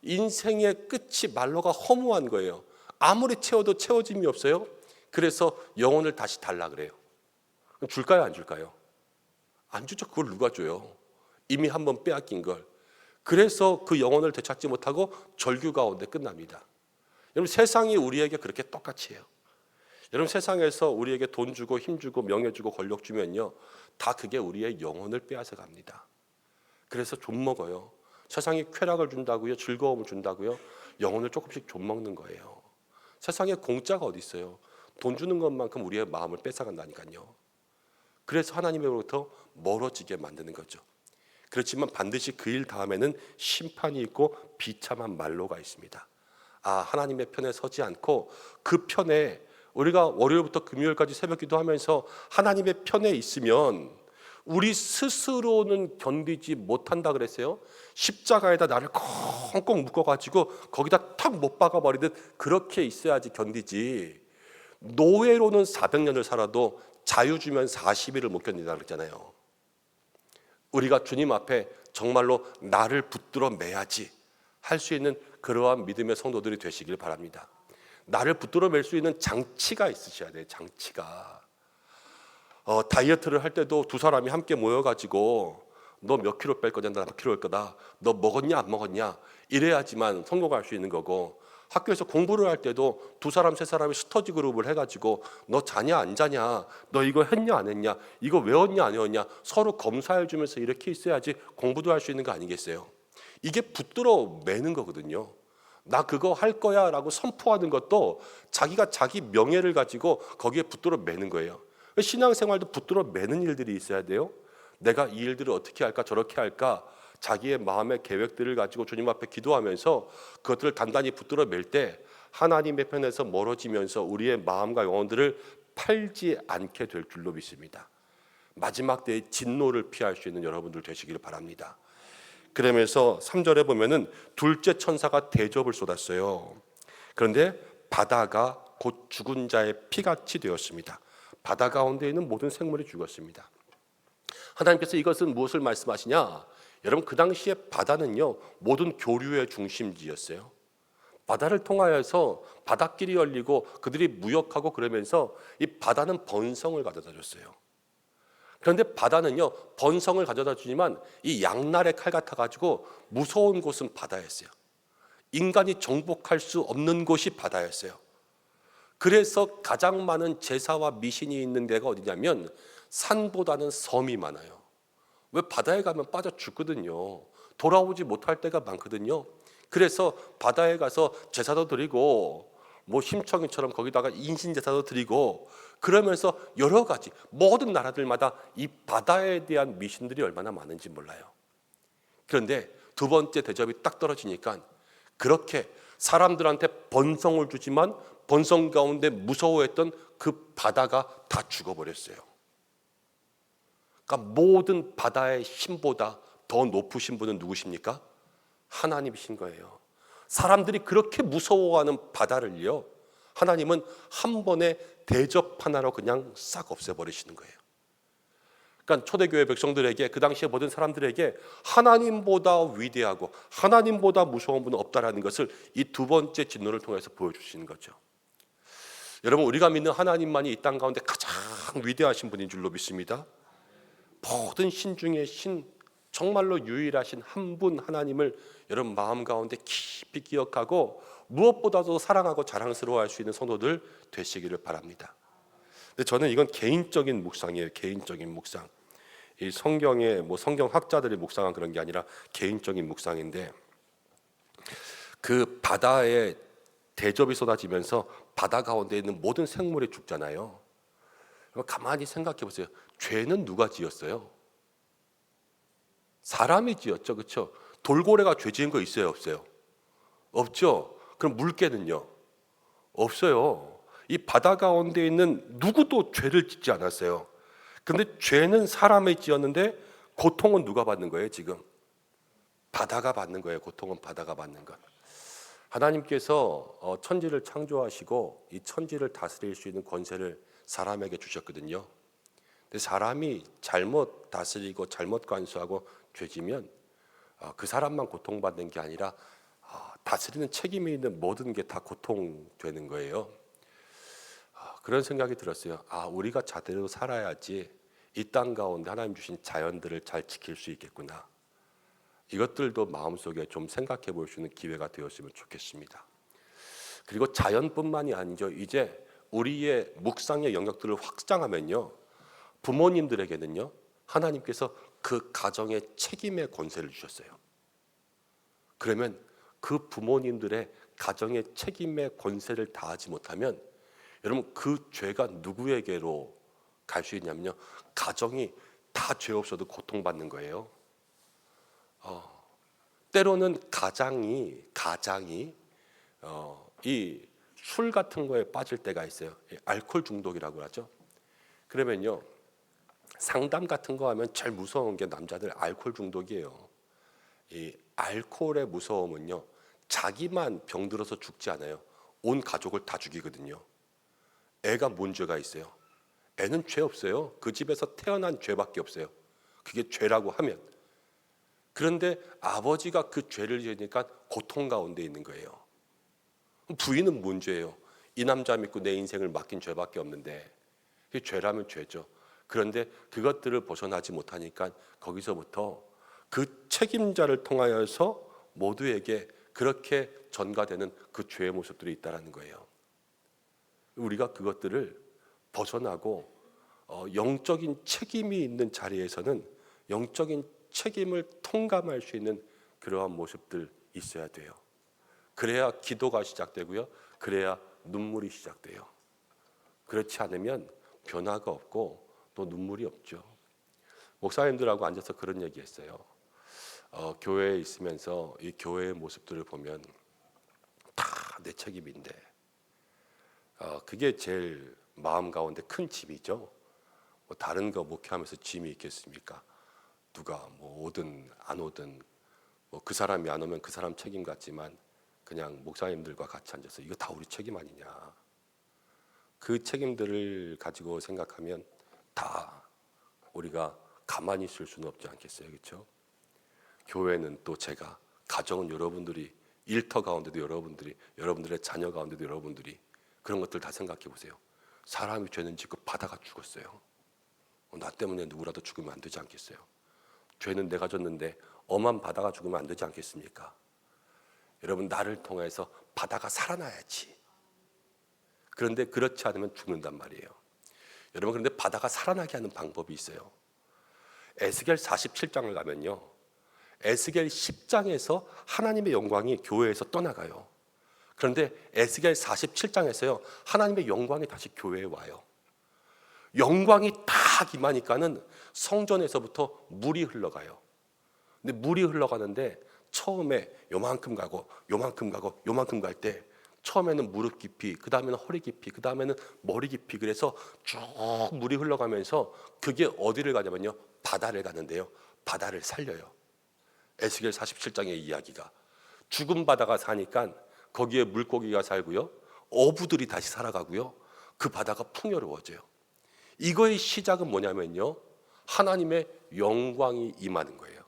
인생의 끝이 말로가 허무한 거예요. 아무리 채워도 채워짐이 없어요. 그래서 영혼을 다시 달라 그래요. 줄까요, 안 줄까요? 안 주죠. 그걸 누가 줘요? 이미 한번 빼앗긴 걸. 그래서 그 영혼을 되찾지 못하고 절규 가운데 끝납니다. 여러분, 세상이 우리에게 그렇게 똑같이 해요. 여러분, 세상에서 우리에게 돈 주고 힘 주고 명예 주고 권력 주면요, 다 그게 우리의 영혼을 빼앗아 갑니다. 그래서 좀 먹어요. 세상이 쾌락을 준다고요, 즐거움을 준다고요, 영혼을 조금씩 좀 먹는 거예요. 세상에 공짜가 어디 있어요? 돈 주는 것만큼 우리의 마음을 뺏어간다니까요. 그래서 하나님으로부터 멀어지게 만드는 거죠. 그렇지만 반드시 그 일 다음에는 심판이 있고 비참한 말로가 있습니다. 하나님의 편에 서지 않고 그 편에, 우리가 월요일부터 금요일까지 새벽 기도하면서 하나님의 편에 있으면 우리 스스로는 견디지 못한다 그랬어요. 십자가에다 나를 꽁꽁 묶어가지고 거기다 탁 못 박아버리듯 그렇게 있어야지 견디지. 노예로는 400년을 살아도 자유 주면 40일을 못 견딘다 그랬잖아요. 우리가 주님 앞에 정말로 나를 붙들어 매야지 할 수 있는 그러한 믿음의 성도들이 되시길 바랍니다. 나를 붙들어 맬 수 있는 장치가 있으셔야 돼요. 장치가. 다이어트를 할 때도 두 사람이 함께 모여가지고 너 몇 킬로 뺄 거냐, 나 몇 킬로 뺄 거다, 너 먹었냐 안 먹었냐, 이래야지만 성공할 수 있는 거고, 학교에서 공부를 할 때도 두 사람 세 사람이 스터디 그룹을 해가지고 너 자냐 안 자냐, 너 이거 했냐 안 했냐, 이거 외웠냐 안 외웠냐 서로 검사해 주면서 이렇게 있어야지 공부도 할 수 있는 거 아니겠어요? 이게 붙들어 매는 거거든요. 나 그거 할 거야 라고 선포하는 것도 자기가 자기 명예를 가지고 거기에 붙들어 매는 거예요. 신앙생활도 붙들어 매는 일들이 있어야 돼요. 내가 이 일들을 어떻게 할까 저렇게 할까, 자기의 마음의 계획들을 가지고 주님 앞에 기도하면서 그것들을 단단히 붙들어 맬 때 하나님의 편에서 멀어지면서 우리의 마음과 영혼들을 팔지 않게 될 줄로 믿습니다. 마지막 때의 진노를 피할 수 있는 여러분들 되시기를 바랍니다. 그러면서 3절에 보면은 둘째 천사가 대접을 쏟았어요. 그런데 바다가 곧 죽은 자의 피같이 되었습니다. 바다 가운데 있는 모든 생물이 죽었습니다. 하나님께서 이것은 무엇을 말씀하시냐? 여러분, 그 당시에 바다는요, 모든 교류의 중심지였어요. 바다를 통하여서 바닷길이 열리고 그들이 무역하고 그러면서 이 바다는 번성을 가져다 줬어요. 그런데 바다는요, 번성을 가져다 주지만 이 양날의 칼 같아가지고 무서운 곳은 바다였어요. 인간이 정복할 수 없는 곳이 바다였어요. 그래서 가장 많은 제사와 미신이 있는 데가 어디냐면 산보다는 섬이 많아요. 왜? 바다에 가면 빠져 죽거든요. 돌아오지 못할 때가 많거든요. 그래서 바다에 가서 제사도 드리고 뭐 심청이처럼 거기다가 인신제사도 드리고 그러면서 여러 가지 모든 나라들마다 이 바다에 대한 미신들이 얼마나 많은지 몰라요. 그런데 두 번째 대접이 딱 떨어지니까 그렇게 사람들한테 번성을 주지만 번성 가운데 무서워했던 그 바다가 다 죽어버렸어요. 그러니까 모든 바다의 신보다 더 높으신 분은 누구십니까? 하나님이신 거예요. 사람들이 그렇게 무서워하는 바다를요, 하나님은 한 번에 대접 하나로 그냥 싹 없애버리시는 거예요. 그러니까 초대교회 백성들에게, 그 당시에 모든 사람들에게 하나님보다 위대하고 하나님보다 무서운 분은 없다라는 것을 이 두 번째 진노를 통해서 보여주시는 거죠. 여러분, 우리가 믿는 하나님만이 이 땅 가운데 가장 위대하신 분인 줄로 믿습니다. 모든 신 중에 신, 정말로 유일하신 한 분 하나님을 여러분 마음 가운데 깊이 기억하고 무엇보다도 사랑하고 자랑스러워할 수 있는 성도들 되시기를 바랍니다. 근데 저는 이건 개인적인 묵상이에요. 개인적인 묵상. 이 성경의 성경학자들이 묵상한 그런 게 아니라 개인적인 묵상인데, 그 바다에 대접이 쏟아지면서 바다 가운데 있는 모든 생물이 죽잖아요. 가만히 생각해 보세요. 죄는 누가 지었어요? 사람이 지었죠, 그렇죠? 돌고래가 죄 지은 거 있어요, 없어요? 없죠. 그럼 물개는요? 없어요. 이 바다 가운데 있는 누구도 죄를 짓지 않았어요. 근데 죄는 사람이 지었는데 고통은 누가 받는 거예요, 지금? 바다가 받는 거예요. 고통은 바다가 받는 것. 하나님께서 천지를 창조하시고 이 천지를 다스릴 수 있는 권세를 사람에게 주셨거든요. 근데 사람이 잘못 다스리고 잘못 관수하고 죄지면 그 사람만 고통받는 게 아니라 다스리는 책임이 있는 모든 게 다 고통되는 거예요. 그런 생각이 들었어요. 우리가 제대로 살아야지 이 땅 가운데 하나님 주신 자연들을 잘 지킬 수 있겠구나. 이것들도 마음속에 좀 생각해 볼 수 있는 기회가 되었으면 좋겠습니다. 그리고 자연뿐만이 아니죠. 이제 우리의 묵상의 영역들을 확장하면요, 부모님들에게는요, 하나님께서 그 가정의 책임의 권세를 주셨어요. 그러면 그 부모님들의 가정의 책임의 권세를 다하지 못하면 여러분, 그 죄가 누구에게로 갈 수 있냐면요, 가정이 다 죄 없어도 고통받는 거예요. 때로는 가장이 이 술 같은 거에 빠질 때가 있어요. 알코올 중독이라고 하죠. 그러면요, 상담 같은 거 하면 제일 무서운 게 남자들 알코올 중독이에요. 이 알코올의 무서움은요, 자기만 병들어서 죽지 않아요. 온 가족을 다 죽이거든요. 애가 뭔 죄가 있어요? 애는 죄 없어요. 그 집에서 태어난 죄밖에 없어요. 그게 죄라고 하면. 그런데 아버지가 그 죄를 지으니까 고통 가운데 있는 거예요. 부인은 뭔 죄예요? 이 남자 믿고 내 인생을 맡긴 죄밖에 없는데, 그게 죄라면 죄죠. 그런데 그것들을 벗어나지 못하니까 거기서부터 그 책임자를 통하여서 모두에게 그렇게 전가되는 그 죄의 모습들이 있다는 거예요. 우리가 그것들을 벗어나고 영적인 책임이 있는 자리에서는 영적인 책임을 통감할 수 있는 그러한 모습들 있어야 돼요. 그래야 기도가 시작되고요. 그래야 눈물이 시작돼요. 그렇지 않으면 변화가 없고 또 눈물이 없죠. 목사님들하고 앉아서 그런 얘기했어요. 교회에 있으면서 이 교회의 모습들을 보면 다 내 책임인데, 그게 제일 마음 가운데 큰 짐이죠. 다른 거 목회하면서 짐이 있겠습니까? 누가 오든 안 오든 그 사람이 안 오면 그 사람 책임 같지만 그냥 목사님들과 같이 앉아서 이거 다 우리 책임 아니냐. 그 책임들을 가지고 생각하면 다 우리가 가만히 있을 수는 없지 않겠어요, 그렇죠? 교회는 또 제가, 가정은 여러분들이, 일터 가운데도 여러분들이, 여러분들의 자녀 가운데도 여러분들이, 그런 것들 다 생각해 보세요. 사람이 죄는 짓고 바다가 죽었어요. 나 때문에 누구라도 죽으면 안 되지 않겠어요? 죄는 내가 졌는데 엄한 바다가 죽으면 안 되지 않겠습니까? 여러분, 나를 통해서 바다가 살아나야지. 그런데 그렇지 않으면 죽는단 말이에요. 여러분, 그런데 바다가 살아나게 하는 방법이 있어요. 에스겔 47장을 가면요, 에스겔 10장에서 하나님의 영광이 교회에서 떠나가요. 그런데 에스겔 47장에서요, 하나님의 영광이 다시 교회에 와요. 영광이 딱 임하니까는 성전에서부터 물이 흘러가요. 근데 물이 흘러가는데 처음에 요만큼 가고 요만큼 가고 요만큼 갈 때, 처음에는 무릎 깊이, 그 다음에는 허리 깊이, 그 다음에는 머리 깊이, 그래서 쭉 물이 흘러가면서 그게 어디를 가냐면요, 바다를 가는데요, 바다를 살려요. 에스겔 47장의 이야기가 죽은 바다가 사니까 거기에 물고기가 살고요, 어부들이 다시 살아가고요. 그 바다가 풍요로워져요. 이거의 시작은 뭐냐면요, 하나님의 영광이 임하는 거예요.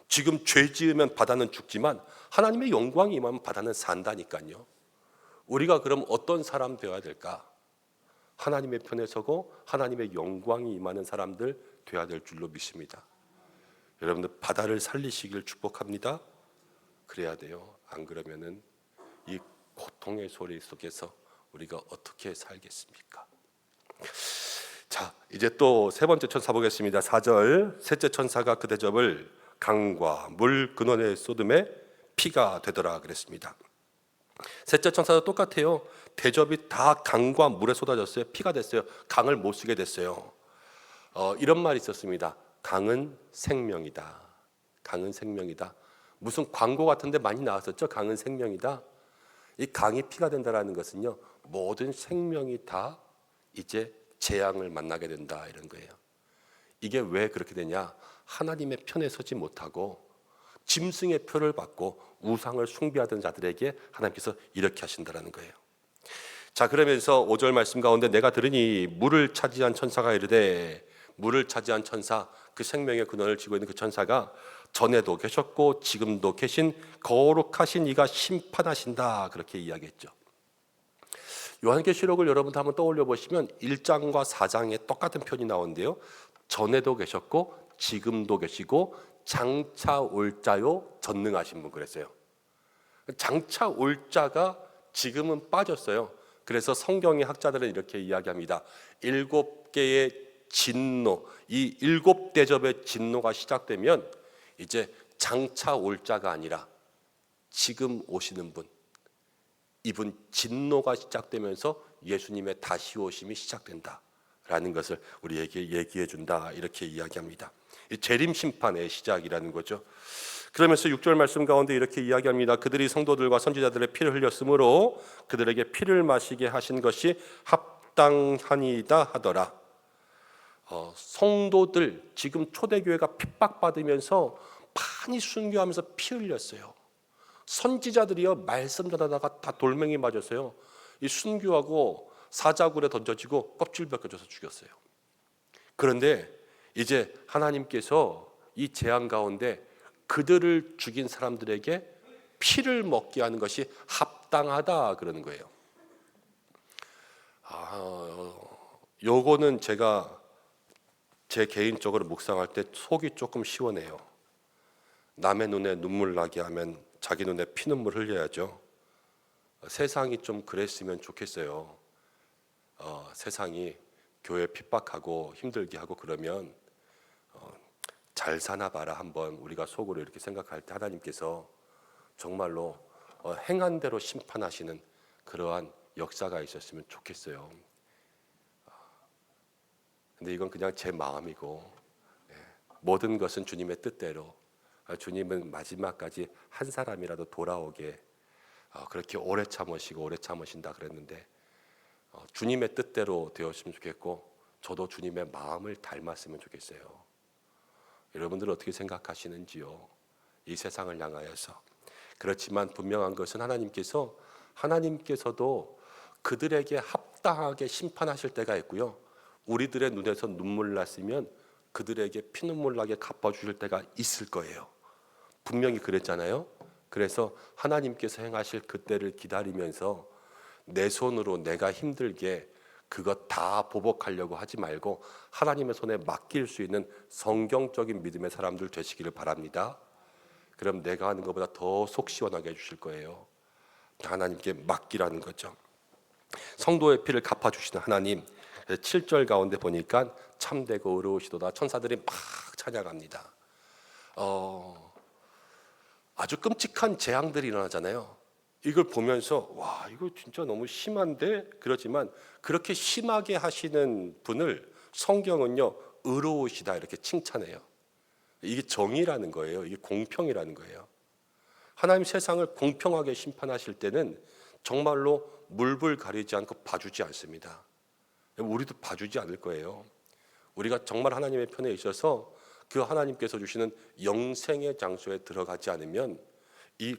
지금 죄 지으면 바다는 죽지만 하나님의 영광이 임하면 바다는 산다니까요. 우리가 그럼 어떤 사람 되어야 될까? 하나님의 편에 서고 하나님의 영광이 임하는 사람들 되어야 될 줄로 믿습니다. 여러분들 바다를 살리시길 축복합니다. 그래야 돼요. 안 그러면은 이 고통의 소리 속에서 우리가 어떻게 살겠습니까? 자, 이제 또 세 번째 천사 보겠습니다. 4절. 셋째 천사가 그 대접을 강과 물 근원에 쏟음에 피가 되더라 그랬습니다. 셋째 천사도 똑같아요. 대접이 다 강과 물에 쏟아졌어요. 피가 됐어요. 강을 못 쓰게 됐어요. 이런 말이 있었습니다. 강은 생명이다. 강은 생명이다. 무슨 광고 같은데 많이 나왔었죠. 강은 생명이다. 이 강이 피가 된다라는 것은요, 모든 생명이 다 이제 재앙을 만나게 된다 이런 거예요. 이게 왜 그렇게 되냐? 하나님의 편에 서지 못하고 짐승의 표를 받고 우상을 숭배하던 자들에게 하나님께서 이렇게 하신다라는 거예요. 자, 그러면서 5절 말씀 가운데 내가 들으니 물을 차지한 천사가 이르되, 물을 차지한 천사, 그 생명의 근원을 쥐고 있는 그 천사가 전에도 계셨고 지금도 계신 거룩하신 이가 심판하신다 그렇게 이야기했죠. 요한계시록을 여러분도 한번 떠올려 보시면 1장과 4장에 똑같은 표현이 나오는데요, 전에도 계셨고 지금도 계시고 장차 올 자요 전능하신 분 그랬어요. 장차 올 자가 지금은 빠졌어요. 그래서 성경의 학자들은 이렇게 이야기합니다. 7개의 진노, 이 7대접의 진노가 시작되면 이제 장차 올 자가 아니라 지금 오시는 분, 이분 진노가 시작되면서 예수님의 다시 오심이 시작된다라는 것을 우리에게 얘기해 준다 이렇게 이야기합니다. 이 재림 심판의 시작이라는 거죠. 그러면서 6절 말씀 가운데 이렇게 이야기합니다. 그들이 성도들과 선지자들의 피를 흘렸으므로 그들에게 피를 마시게 하신 것이 합당하니이다 하더라. 성도들, 지금 초대교회가 핍박받으면서 많이 순교하면서 피 흘렸어요. 선지자들이요, 말씀 전하다가 다 돌멩이 맞았어요. 이 순교하고 사자굴에 던져지고 껍질 벗겨져서 죽였어요. 그런데 이제 하나님께서 이 재앙 가운데 그들을 죽인 사람들에게 피를 먹게 하는 것이 합당하다 그러는 거예요. 요거는 제가 제 개인적으로 묵상할 때 속이 조금 시원해요. 남의 눈에 눈물 나게 하면 자기 눈에 피눈물 흘려야죠. 세상이 좀 그랬으면 좋겠어요. 세상이 교회 핍박하고 힘들게 하고 그러면 잘 사나 봐라 한번 우리가 속으로 이렇게 생각할 때 하나님께서 정말로 행한 대로 심판하시는 그러한 역사가 있었으면 좋겠어요. 근데 이건 그냥 제 마음이고, 모든 것은 주님의 뜻대로, 주님은 마지막까지 한 사람이라도 돌아오게 그렇게 오래 참으시고 오래 참으신다 그랬는데, 주님의 뜻대로 되었으면 좋겠고 저도 주님의 마음을 닮았으면 좋겠어요. 여러분들 어떻게 생각하시는지요? 이 세상을 향하여서. 그렇지만 분명한 것은 하나님께서도 그들에게 합당하게 심판하실 때가 있고요, 우리들의 눈에서 눈물 났으면 그들에게 피눈물 나게 갚아주실 때가 있을 거예요. 분명히 그랬잖아요. 그래서 하나님께서 행하실 그때를 기다리면서 내 손으로 내가 힘들게 그것 다 보복하려고 하지 말고 하나님의 손에 맡길 수 있는 성경적인 믿음의 사람들 되시기를 바랍니다. 그럼 내가 하는 것보다 더 속 시원하게 해주실 거예요. 하나님께 맡기라는 거죠. 성도의 피를 갚아주시는 하나님. 7절 가운데 보니까 참되고 의로우시도다 천사들이 막 찬양합니다. 아주 끔찍한 재앙들이 일어나잖아요. 이걸 보면서 와, 이거 진짜 너무 심한데? 그렇지만 그렇게 심하게 하시는 분을 성경은요, 의로우시다 이렇게 칭찬해요. 이게 정의라는 거예요. 이게 공평이라는 거예요. 하나님 세상을 공평하게 심판하실 때는 정말로 물불 가리지 않고 봐주지 않습니다. 우리도 봐주지 않을 거예요. 우리가 정말 하나님의 편에 있어서 그 하나님께서 주시는 영생의 장소에 들어가지 않으면 이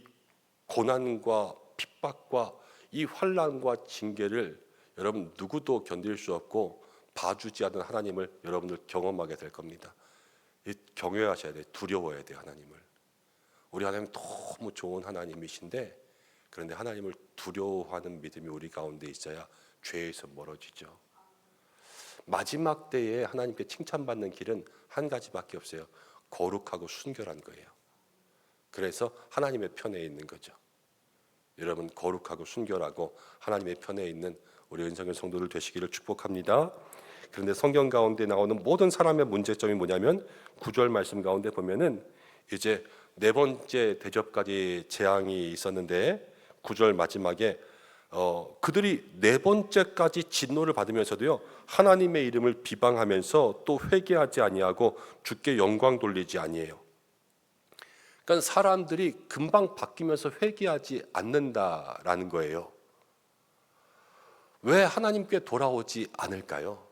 고난과 핍박과 이 환난과 징계를 여러분 누구도 견딜 수 없고 봐주지 않는 하나님을 여러분들 경험하게 될 겁니다. 경외하셔야 돼요. 두려워야 돼요. 하나님을. 우리 하나님 너무 좋은 하나님이신데, 그런데 하나님을 두려워하는 믿음이 우리 가운데 있어야 죄에서 멀어지죠. 마지막 때에 하나님께 칭찬받는 길은 한 가지밖에 없어요. 거룩하고 순결한 거예요. 그래서 하나님의 편에 있는 거죠. 여러분 거룩하고 순결하고 하나님의 편에 있는 우리 은성의 성도들 되시기를 축복합니다. 그런데 성경 가운데 나오는 모든 사람의 문제점이 뭐냐면 9절 말씀 가운데 보면은 이제 네 번째 대접까지 재앙이 있었는데 9절 마지막에 그들이 네 번째까지 진노를 받으면서도요 하나님의 이름을 비방하면서 또 회개하지 아니하고 주께 영광 돌리지 아니해요. 그러니까 사람들이 금방 바뀌면서 회개하지 않는다라는 거예요. 왜 하나님께 돌아오지 않을까요?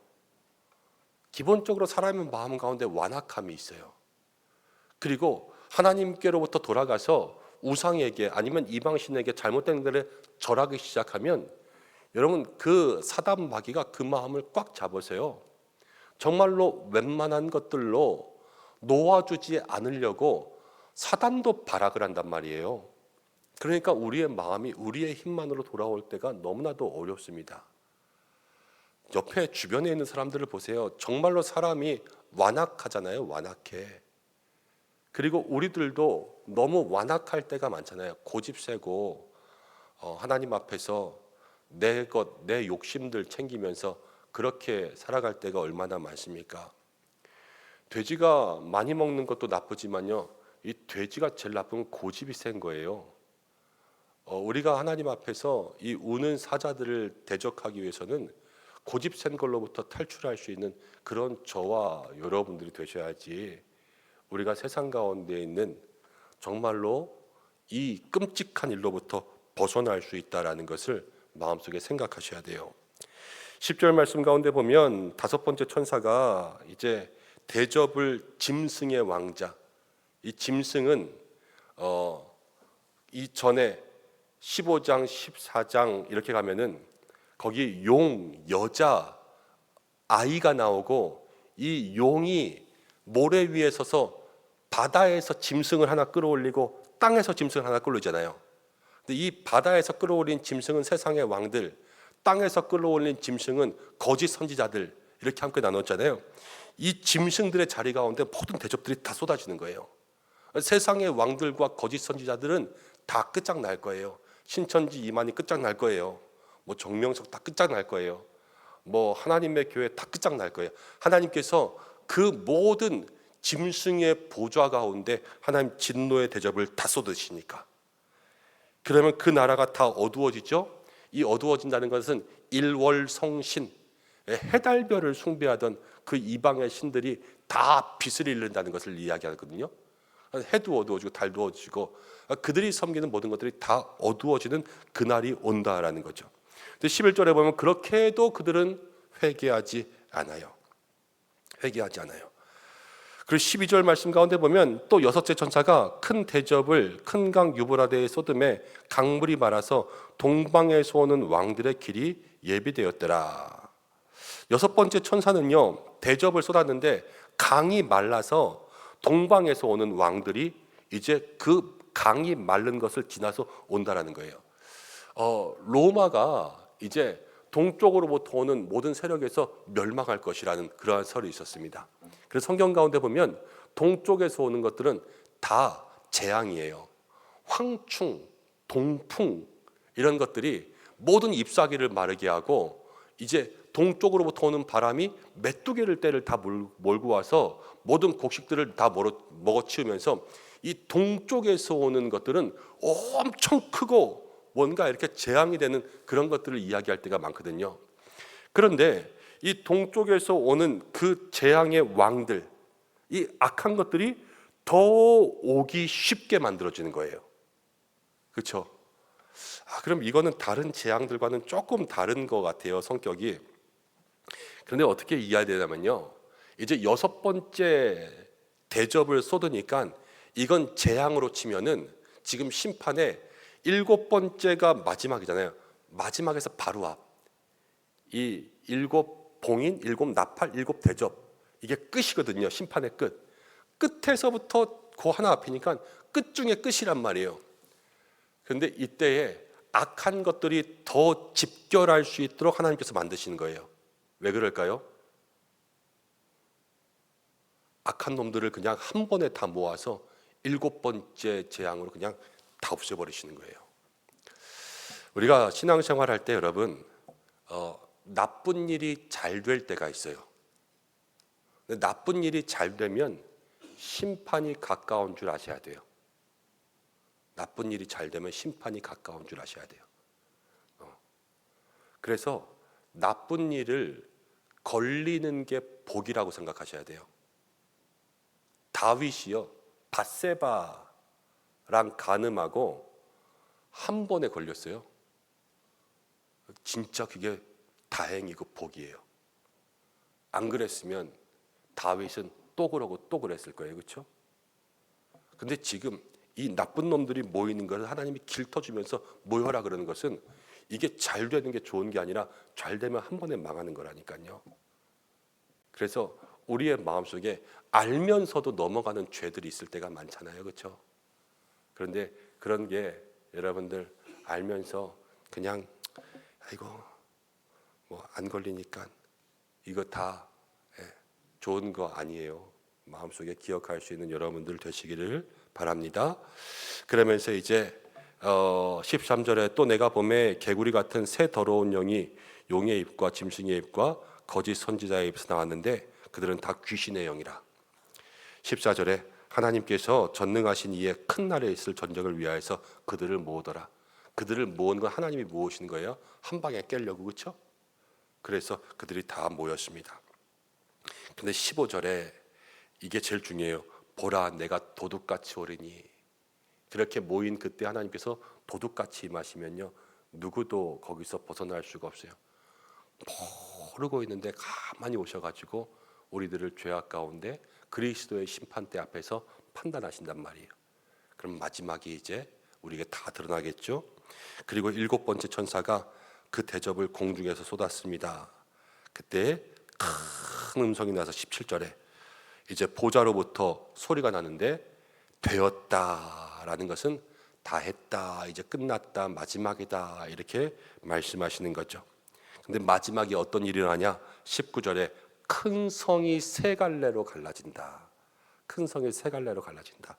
기본적으로 사람의 마음 가운데 완악함이 있어요. 그리고 하나님께로부터 돌아가서 우상에게 아니면 이방신에게 잘못된 일을 절하기 시작하면 여러분 그 사단 마귀가 그 마음을 꽉 잡으세요. 정말로 웬만한 것들로 놓아주지 않으려고 사단도 발악을 한단 말이에요. 그러니까 우리의 마음이 우리의 힘만으로 돌아올 때가 너무나도 어렵습니다. 옆에 주변에 있는 사람들을 보세요. 정말로 사람이 완악하잖아요. 완악해. 그리고 우리들도 너무 완악할 때가 많잖아요. 고집세고 하나님 앞에서 내 것, 내 욕심들 챙기면서 그렇게 살아갈 때가 얼마나 많습니까? 돼지가 많이 먹는 것도 나쁘지만요, 이 돼지가 제일 나쁜 건 고집이 센 거예요. 우리가 하나님 앞에서 이 우는 사자들을 대적하기 위해서는 고집 센 걸로부터 탈출할 수 있는 그런 저와 여러분들이 되셔야지 우리가 세상 가운데 있는 정말로 이 끔찍한 일로부터 벗어날 수 있다라는 것을 마음속에 생각하셔야 돼요. 10절 말씀 가운데 보면 다섯 번째 천사가 이제 대접을 짐승의 왕자, 이 짐승은 이 전에 15장, 14장 이렇게 가면은 거기 용, 여자, 아이가 나오고 이 용이 모래 위에 서서 바다에서 짐승을 하나 끌어올리고 땅에서 짐승을 하나 끌어올리잖아요. 근데 이 바다에서 끌어올린 짐승은 세상의 왕들, 땅에서 끌어올린 짐승은 거짓 선지자들, 이렇게 함께 나눴잖아요. 이 짐승들의 자리 가운데 모든 대접들이 다 쏟아지는 거예요. 세상의 왕들과 거짓 선지자들은 다 끝장날 거예요. 신천지 이만희 끝장날 거예요. 뭐 정명석 다 끝장날 거예요. 뭐 하나님의 교회 다 끝장날 거예요. 하나님께서 그 모든 짐승의 보좌 가운데 하나님 진노의 대접을 다 쏟으시니까. 그러면 그 나라가 다 어두워지죠. 이 어두워진다는 것은 일월성신, 해달별을 숭배하던 그 이방의 신들이 다 빛을 잃는다는 것을 이야기하거든요. 해도 어두워지고 달도 어두워지고 그들이 섬기는 모든 것들이 다 어두워지는 그날이 온다라는 거죠. 근데 11절에 보면 그렇게 해도 그들은 회개하지 않아요. 회개하지 않아요. 그리고 12절 말씀 가운데 보면 또 여섯째 천사가 큰 대접을 큰 강 유브라데에 쏟음에 강물이 말아서 동방에서 오는 왕들의 길이 예비되었더라. 여섯 번째 천사는요, 대접을 쏟았는데 강이 말라서 동방에서 오는 왕들이 이제 그 강이 마른 것을 지나서 온다라는 거예요. 로마가 이제 동쪽으로부터 오는 모든 세력에서 멸망할 것이라는 그러한 설이 있었습니다. 그래서 성경 가운데 보면 동쪽에서 오는 것들은 다 재앙이에요. 황충, 동풍 이런 것들이 모든 잎사귀를 마르게 하고 이제 동쪽으로부터 오는 바람이 메뚜기를 떼를 다 몰고 와서 모든 곡식들을 다 먹어치우면서 이 동쪽에서 오는 것들은 엄청 크고 뭔가 이렇게 재앙이 되는 그런 것들을 이야기할 때가 많거든요. 그런데 이 동쪽에서 오는 그 재앙의 왕들, 이 악한 것들이 더 오기 쉽게 만들어지는 거예요. 그렇죠? 그럼 이거는 다른 재앙들과는 조금 다른 것 같아요, 성격이. 그런데 어떻게 이해되냐면요, 이제 여섯 번째 대접을 쏟으니까 이건 재앙으로 치면은 지금 심판에 일곱 번째가 마지막이잖아요. 마지막에서 바로 앞, 이 7 봉인, 7 나팔, 7 대접, 이게 끝이거든요. 심판의 끝. 끝에서부터 그 하나 앞이니까 끝 중에 끝이란 말이에요. 그런데 이때에 악한 것들이 더 집결할 수 있도록 하나님께서 만드시는 거예요. 왜 그럴까요? 악한 놈들을 그냥 한 번에 다 모아서 7번째 재앙으로 그냥 다 없애버리시는 거예요. 우리가 신앙생활 할 때 여러분, 나쁜 일이 잘 될 때가 있어요. 근데 나쁜 일이 잘 되면 심판이 가까운 줄 아셔야 돼요. 나쁜 일이 잘 되면 심판이 가까운 줄 아셔야 돼요. 그래서 나쁜 일을 걸리는 게 복이라고 생각하셔야 돼요. 다윗이요, 밧세바랑 간음하고 한 번에 걸렸어요. 진짜 그게 다행이고 복이에요. 안 그랬으면 다윗은 또 그러고 또 그랬을 거예요. 그렇죠? 근데 지금 이 나쁜 놈들이 모이는 것을 하나님이 길터주면서 모여라 그러는 것은 이게 잘 되는 게 좋은 게 아니라 잘 되면 한 번에 망하는 거라니까요. 그래서 우리의 마음속에 알면서도 넘어가는 죄들이 있을 때가 많잖아요. 그렇죠? 그런데 그런 게 여러분들 알면서 그냥 아이고 뭐 안 걸리니까 이거 다 좋은 거 아니에요. 마음속에 기억할 수 있는 여러분들 되시기를 바랍니다. 그러면서 이제 13절에 또 내가 보매 개구리 같은 새 더러운 영이 용의 입과 짐승의 입과 거짓 선지자의 입에서 나왔는데 그들은 다 귀신의 영이라. 14절에 하나님께서 전능하신 이의 큰 날에 있을 전쟁을 위하여서 그들을 모으더라. 그들을 모은 건 하나님이 모으시는 거예요. 한 방에 깨려고. 그렇죠? 그래서 그들이 다 모였습니다. 근데 15절에 이게 제일 중요해요. 보라 내가 도둑같이 오리니. 그렇게 모인 그때 하나님께서 도둑같이 임하시면요, 누구도 거기서 벗어날 수가 없어요. 모르고 있는데 가만히 오셔가지고 우리들을 죄악 가운데 그리스도의 심판대 앞에서 판단하신단 말이에요. 그럼 마지막이 이제 우리에게 다 드러나겠죠. 그리고 7번째 천사가 그 대접을 공중에서 쏟았습니다. 그때 큰 음성이 나서 17절에 이제 보좌로부터 소리가 나는데 되었다라는 것은 다 했다, 이제 끝났다, 마지막이다 이렇게 말씀하시는 거죠. 근데 마지막에 어떤 일이 일어나냐? 19절에 큰 성이 세 갈래로 갈라진다. 큰 성이 세 갈래로 갈라진다.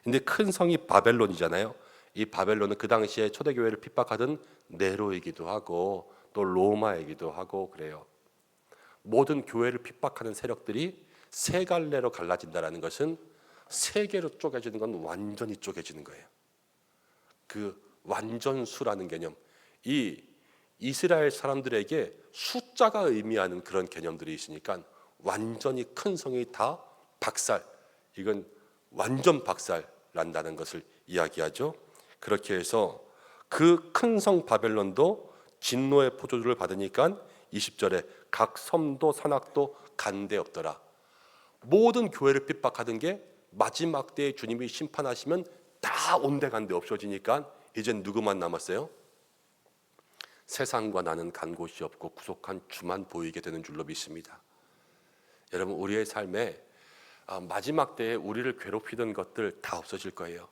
근데 큰 성이 바벨론이잖아요. 이 바벨론은 그 당시에 초대교회를 핍박하던 네로이기도 하고 또 로마이기도 하고 그래요. 모든 교회를 핍박하는 세력들이 세 갈래로 갈라진다라는 것은 세 개로 쪼개지는 건 완전히 쪼개지는 거예요. 그 완전수라는 개념, 이 이스라엘 사람들에게 숫자가 의미하는 그런 개념들이 있으니까 완전히 큰 성이 다 박살, 이건 완전 박살 난다는 것을 이야기하죠. 그렇게 해서 그 큰 성 바벨론도 진노의 포도주를 받으니까 20절에 각 섬도 산악도 간데 없더라. 모든 교회를 핍박하던 게 마지막 때에 주님이 심판하시면 다 온데간데 없어지니까 이젠 누구만 남았어요? 세상과 나는 간 곳이 없고 구속한 주만 보이게 되는 줄로 믿습니다. 여러분, 우리의 삶에 마지막 때에 우리를 괴롭히던 것들 다 없어질 거예요.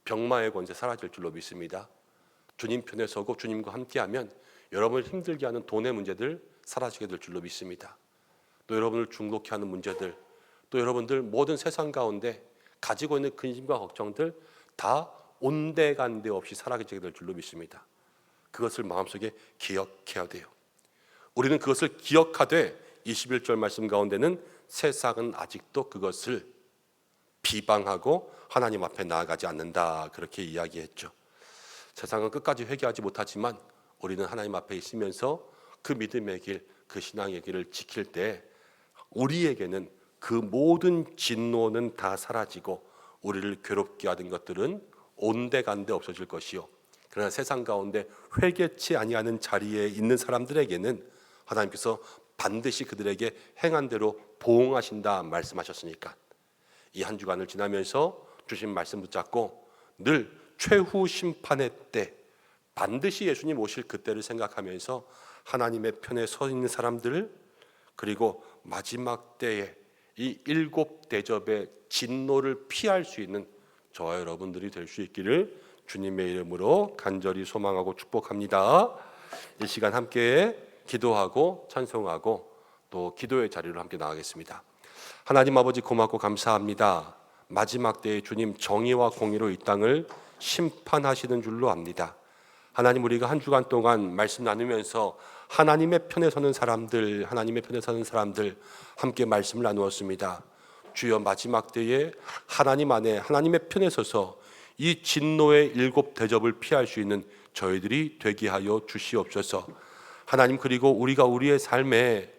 병마의 권세 사라질 줄로 믿습니다. 주님 편에 서고 주님과 함께하면 여러분을 힘들게 하는 돈의 문제들 사라지게 될 줄로 믿습니다. 또 여러분을 중독케 하는 문제들, 또 여러분들 모든 세상 가운데 가지고 있는 근심과 걱정들 다 온데간데 없이 사라지게 될 줄로 믿습니다. 그것을 마음속에 기억해야 돼요. 우리는 그것을 기억하되 21절 말씀 가운데는 세상은 아직도 그것을 비방하고 하나님 앞에 나아가지 않는다, 그렇게 이야기했죠. 세상은 끝까지 회개하지 못하지만 우리는 하나님 앞에 있으면서 그 믿음의 길, 그 신앙의 길을 지킬 때 우리에게는 그 모든 진노는 다 사라지고 우리를 괴롭게 하던 것들은 온데간데 없어질 것이요, 그러나 세상 가운데 회개치 아니하는 자리에 있는 사람들에게는 하나님께서 반드시 그들에게 행한 대로 보응하신다 말씀하셨으니까 이 한 주간을 지나면서 주신 말씀 붙잡고 늘 최후 심판의 때 반드시 예수님 오실 그때를 생각하면서 하나님의 편에 서 있는 사람들, 그리고 마지막 때에 이 7 대접의 진노를 피할 수 있는 저와 여러분들이 될 수 있기를 주님의 이름으로 간절히 소망하고 축복합니다. 이 시간 함께 기도하고 찬송하고 또 기도의 자리로 함께 나가겠습니다. 하나님 아버지 고맙고 감사합니다. 마지막 때에 주님 정의와 공의로 이 땅을 심판하시는 줄로 압니다. 하나님, 우리가 한 주간 동안 말씀 나누면서 하나님의 편에 서는 사람들, 하나님의 편에 서는 사람들 함께 말씀을 나누었습니다. 주여, 마지막 때에 하나님 안에 하나님의 편에 서서 이 진노의 7 대접을 피할 수 있는 저희들이 되게 하여 주시옵소서. 하나님, 그리고 우리가 우리의 삶에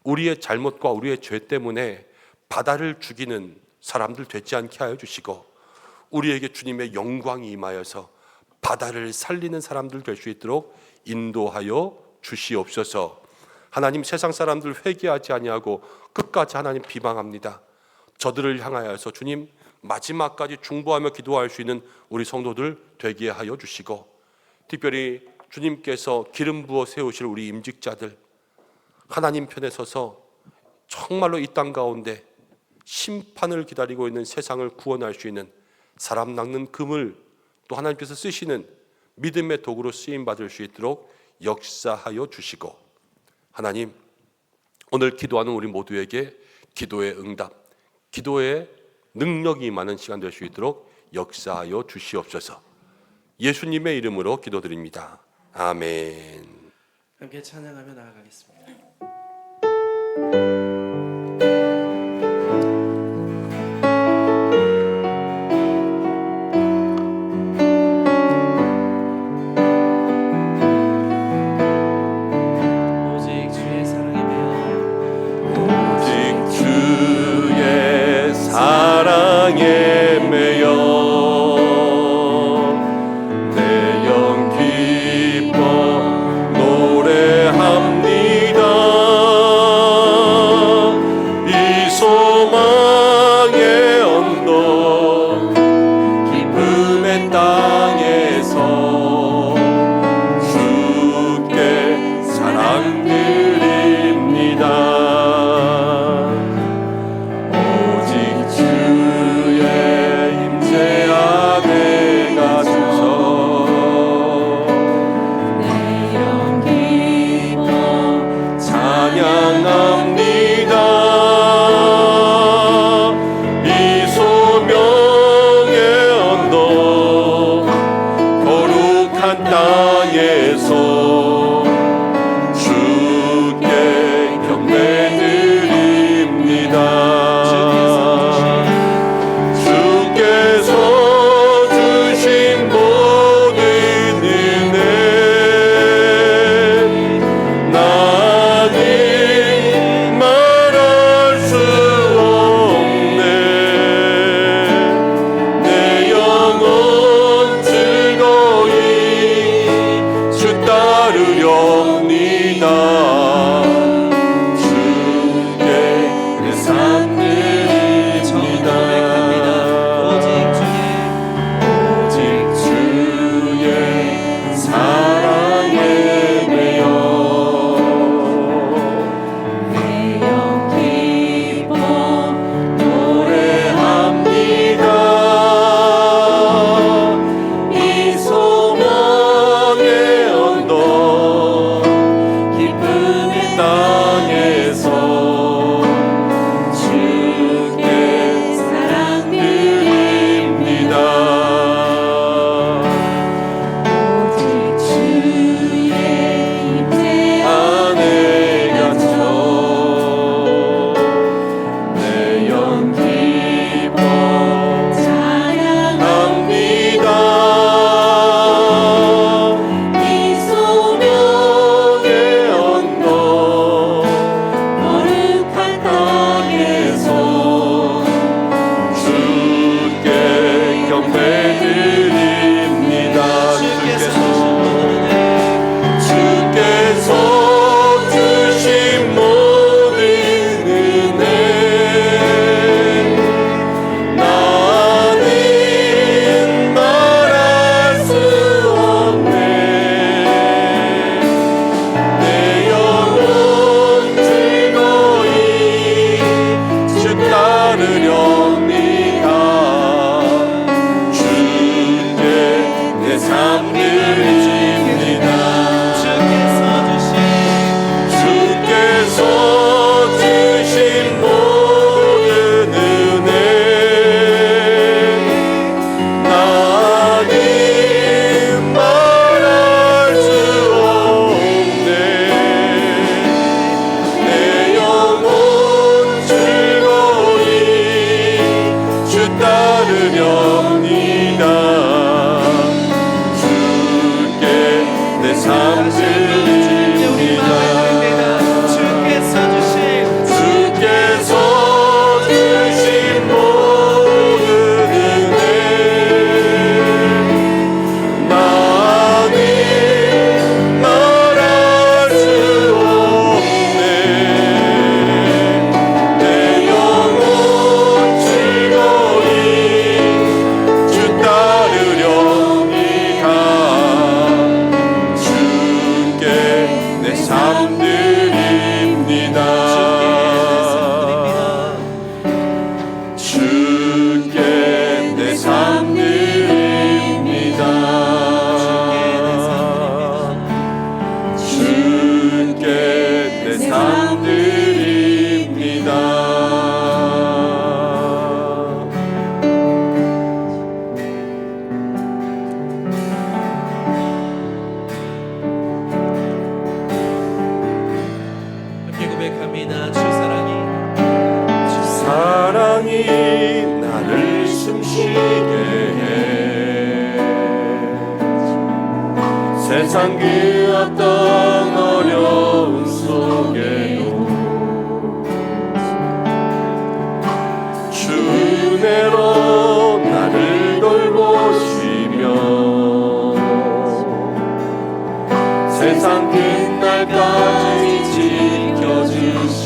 우리의 잘못과 우리의 죄 때문에 바다를 죽이는 사람들 되지 않게 하여 주시고, 우리에게 주님의 영광이 임하여서 바다를 살리는 사람들 될 수 있도록 인도하여 주시옵소서. 하나님, 세상 사람들 회개하지 아니하고 끝까지 하나님 비방합니다. 저들을 향하여서 주님 마지막까지 중보하며 기도할 수 있는 우리 성도들 되게 하여 주시고, 특별히 주님께서 기름 부어 세우실 우리 임직자들, 하나님 편에 서서 정말로 이 땅 가운데 심판을 기다리고 있는 세상을 구원할 수 있는 사람 낚는 금을 또 하나님께서 쓰시는 믿음의 도구로 쓰임 받을 수 있도록 역사하여 주시고, 하나님, 오늘 기도하는 우리 모두에게 기도의 응답, 기도의 능력이 임하는 시간 될 수 있도록 역사하여 주시옵소서. 예수님의 이름으로 기도드립니다. 아멘. 함께 찬양하며 나아가겠습니다. 오직 주의 사랑에 매여, 오직 주의 사랑에 매여 내 영 기뻐 노래합니다. 이 소망의 언덕 기쁨의 땅에서 주께 사랑 드립니다. 오직 주의 임재 안에 가소서. 내 영 기뻐 찬양합니다. 이 소명의 언덕 거룩한 땅에서 주께 경배드립니다. 주께서 주신 모든 은혜 나는 말할 수 없네. 내 영혼 즐거이 주 따르려 내 삶 드립니다. 주께서 주신 주께서 주신 모든 은혜 나는 말할 수 없네. 내 영혼 즐거이 주 따르려니가 주께 내 삶 드립니다. 주께 내 삶 드립니다. 주께 내 삶 드립니다. 함께 고백합니다. 주 사랑이 나를 숨쉬게 해 세상 그 어떤 어려움 속에도 주 은혜로 나를 돌보시며 세상 끝날까지 지켜주시네.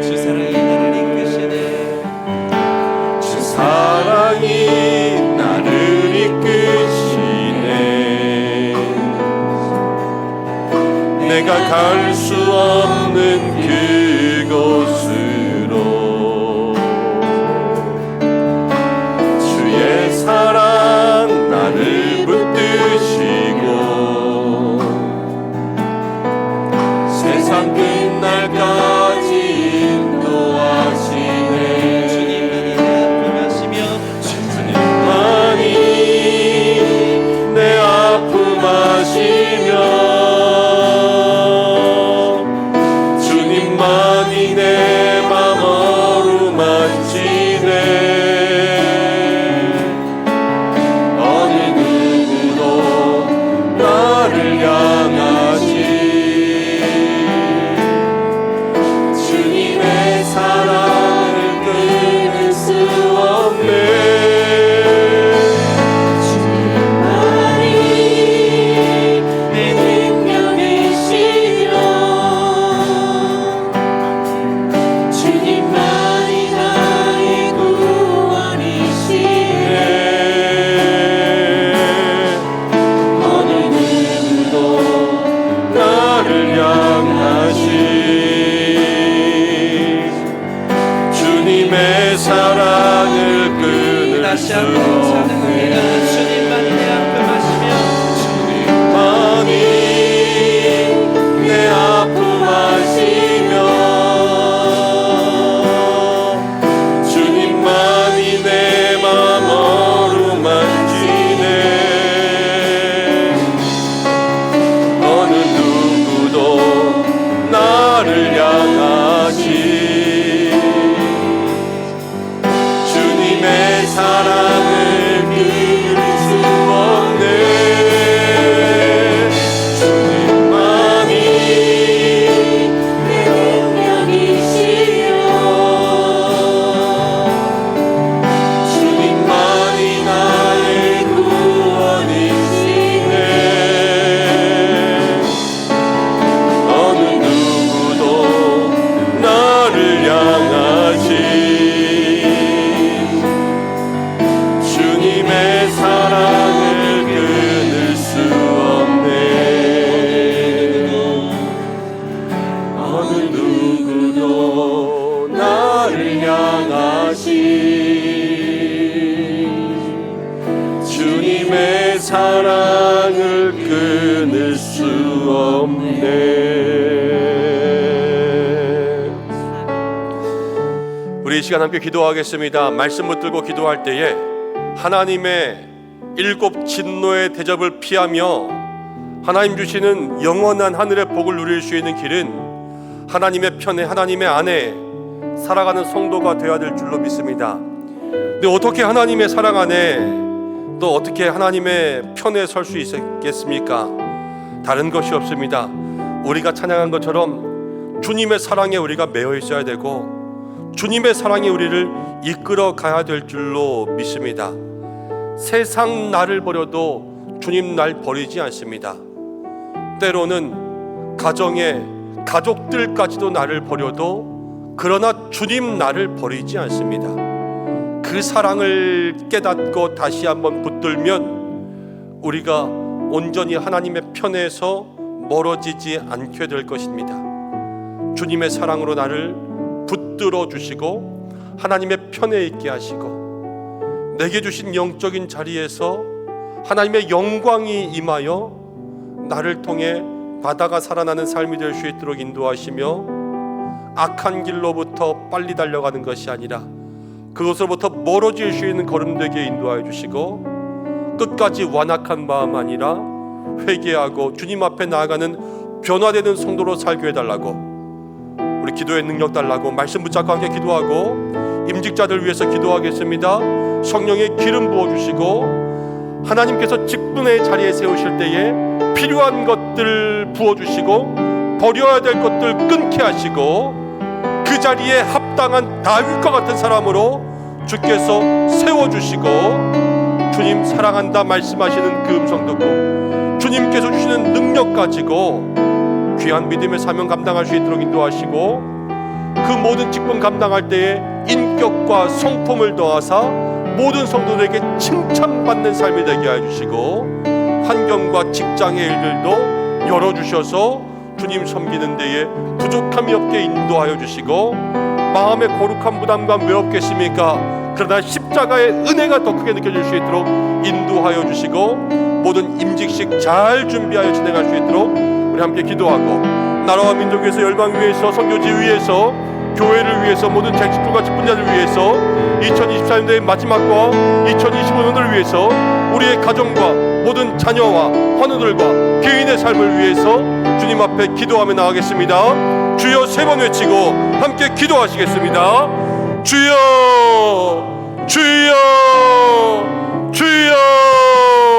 주 사랑이 나를 이끄시네. 주 사랑이 나를 이끄시네. 내가 갈 수 없는 그곳으로 주의 사랑 나를 붙드시고 세상 끝날까지 인도하시네. 주님만이 내 아픔 하시며 주님만이 내 맘 어루만지네. 어느 누구도 나를 향하시 주님의 사랑을 끊을 수 없네. 내 능력이시며 주님만이 나의 구원이시네. 어느 누구도 나를 향하시 주님의 사랑을 끊을 다시 수 한번 찬양합니다. 없네. 주님만이 내 아픔 하시며 주님만이 내 아픔 하시며 주님만이 내 맘 어루만지네. 어느 누구도 나를 향하시 주님의 사랑을 끊을 수 없네. 주님만이 내 능력이시며 주님만이 나의 구원이시네. 어느 누구도 나를 향하시 주님의 사랑을 끊을 수 없네. 어느 누구도 나를 향하시 주님의 사랑을 끊을 수 없네. 우리 이 시간 함께 기도하겠습니다. 말씀 붙들고 기도할 때에 하나님의 일곱 진노의 대접을 피하며 하나님 주시는 영원한 하늘의 복을 누릴 수 있는 길은 하나님의 편에 하나님의 안에 살아가는 성도가 되어야 될 줄로 믿습니다. 근데 어떻게 하나님의 사랑 안에 또 어떻게 하나님의 편에 설 수 있겠습니까? 다른 것이 없습니다. 우리가 찬양한 것처럼 주님의 사랑에 우리가 매여 있어야 되고 주님의 사랑이 우리를 이끌어 가야 될 줄로 믿습니다. 세상 나를 버려도 주님 날 버리지 않습니다. 때로는 가정의 가족들까지도 나를 버려도 그러나 주님 나를 버리지 않습니다. 그 사랑을 깨닫고 다시 한번 붙들면 우리가 온전히 하나님의 편에서 멀어지지 않게 될 것입니다. 주님의 사랑으로 나를 붙들어 주시고 하나님의 편에 있게 하시고 내게 주신 영적인 자리에서 하나님의 영광이 임하여 나를 통해 바다가 살아나는 삶이 될 수 있도록 인도하시며 악한 길로부터 빨리 달려가는 것이 아니라 그것으로부터 멀어질 수 있는 걸음되게 인도하여 주시고 끝까지 완악한 마음 아니라 회개하고 주님 앞에 나아가는 변화되는 성도로 살게 해달라고, 우리 기도의 능력 달라고 말씀 붙잡고 함께 기도하고 임직자들 위해서 기도하겠습니다. 성령의 기름 부어주시고 하나님께서 직분의 자리에 세우실 때에 필요한 것들 부어주시고 버려야 될 것들 끊게 하시고 그 자리에 합당한 다윗과 같은 사람으로 주께서 세워주시고 주님 사랑한다 말씀하시는 그 음성 듣고 주님께서 주시는 능력 가지고 귀한 믿음의 사명 감당할 수 있도록 인도하시고 그 모든 직분 감당할 때에 인격과 성품을 더하사 모든 성도들에게 칭찬받는 삶이 되게 해주시고 환경과 직장의 일들도 열어주셔서 주님 섬기는 데에 부족함이 없게 인도하여 주시고 마음의 거룩한 부담감 왜 없겠습니까? 그러나 십자가의 은혜가 더 크게 느껴질 수 있도록 인도하여 주시고 모든 임직식 잘 준비하여 진행할 수 있도록 우리 함께 기도하고 나라와 민족 위해서 열방 위해서 선교지 위해서 교회를 위해서 모든 재직들과 직분자들 위해서 2024년도의 마지막과 2025년도를 위해서 우리의 가정과 모든 자녀와 환우들과 개인의 삶을 위해서 주님 앞에 기도하며 나가겠습니다. 주여 세 번 외치고 함께 기도하시겠습니다. 주여 주여 주여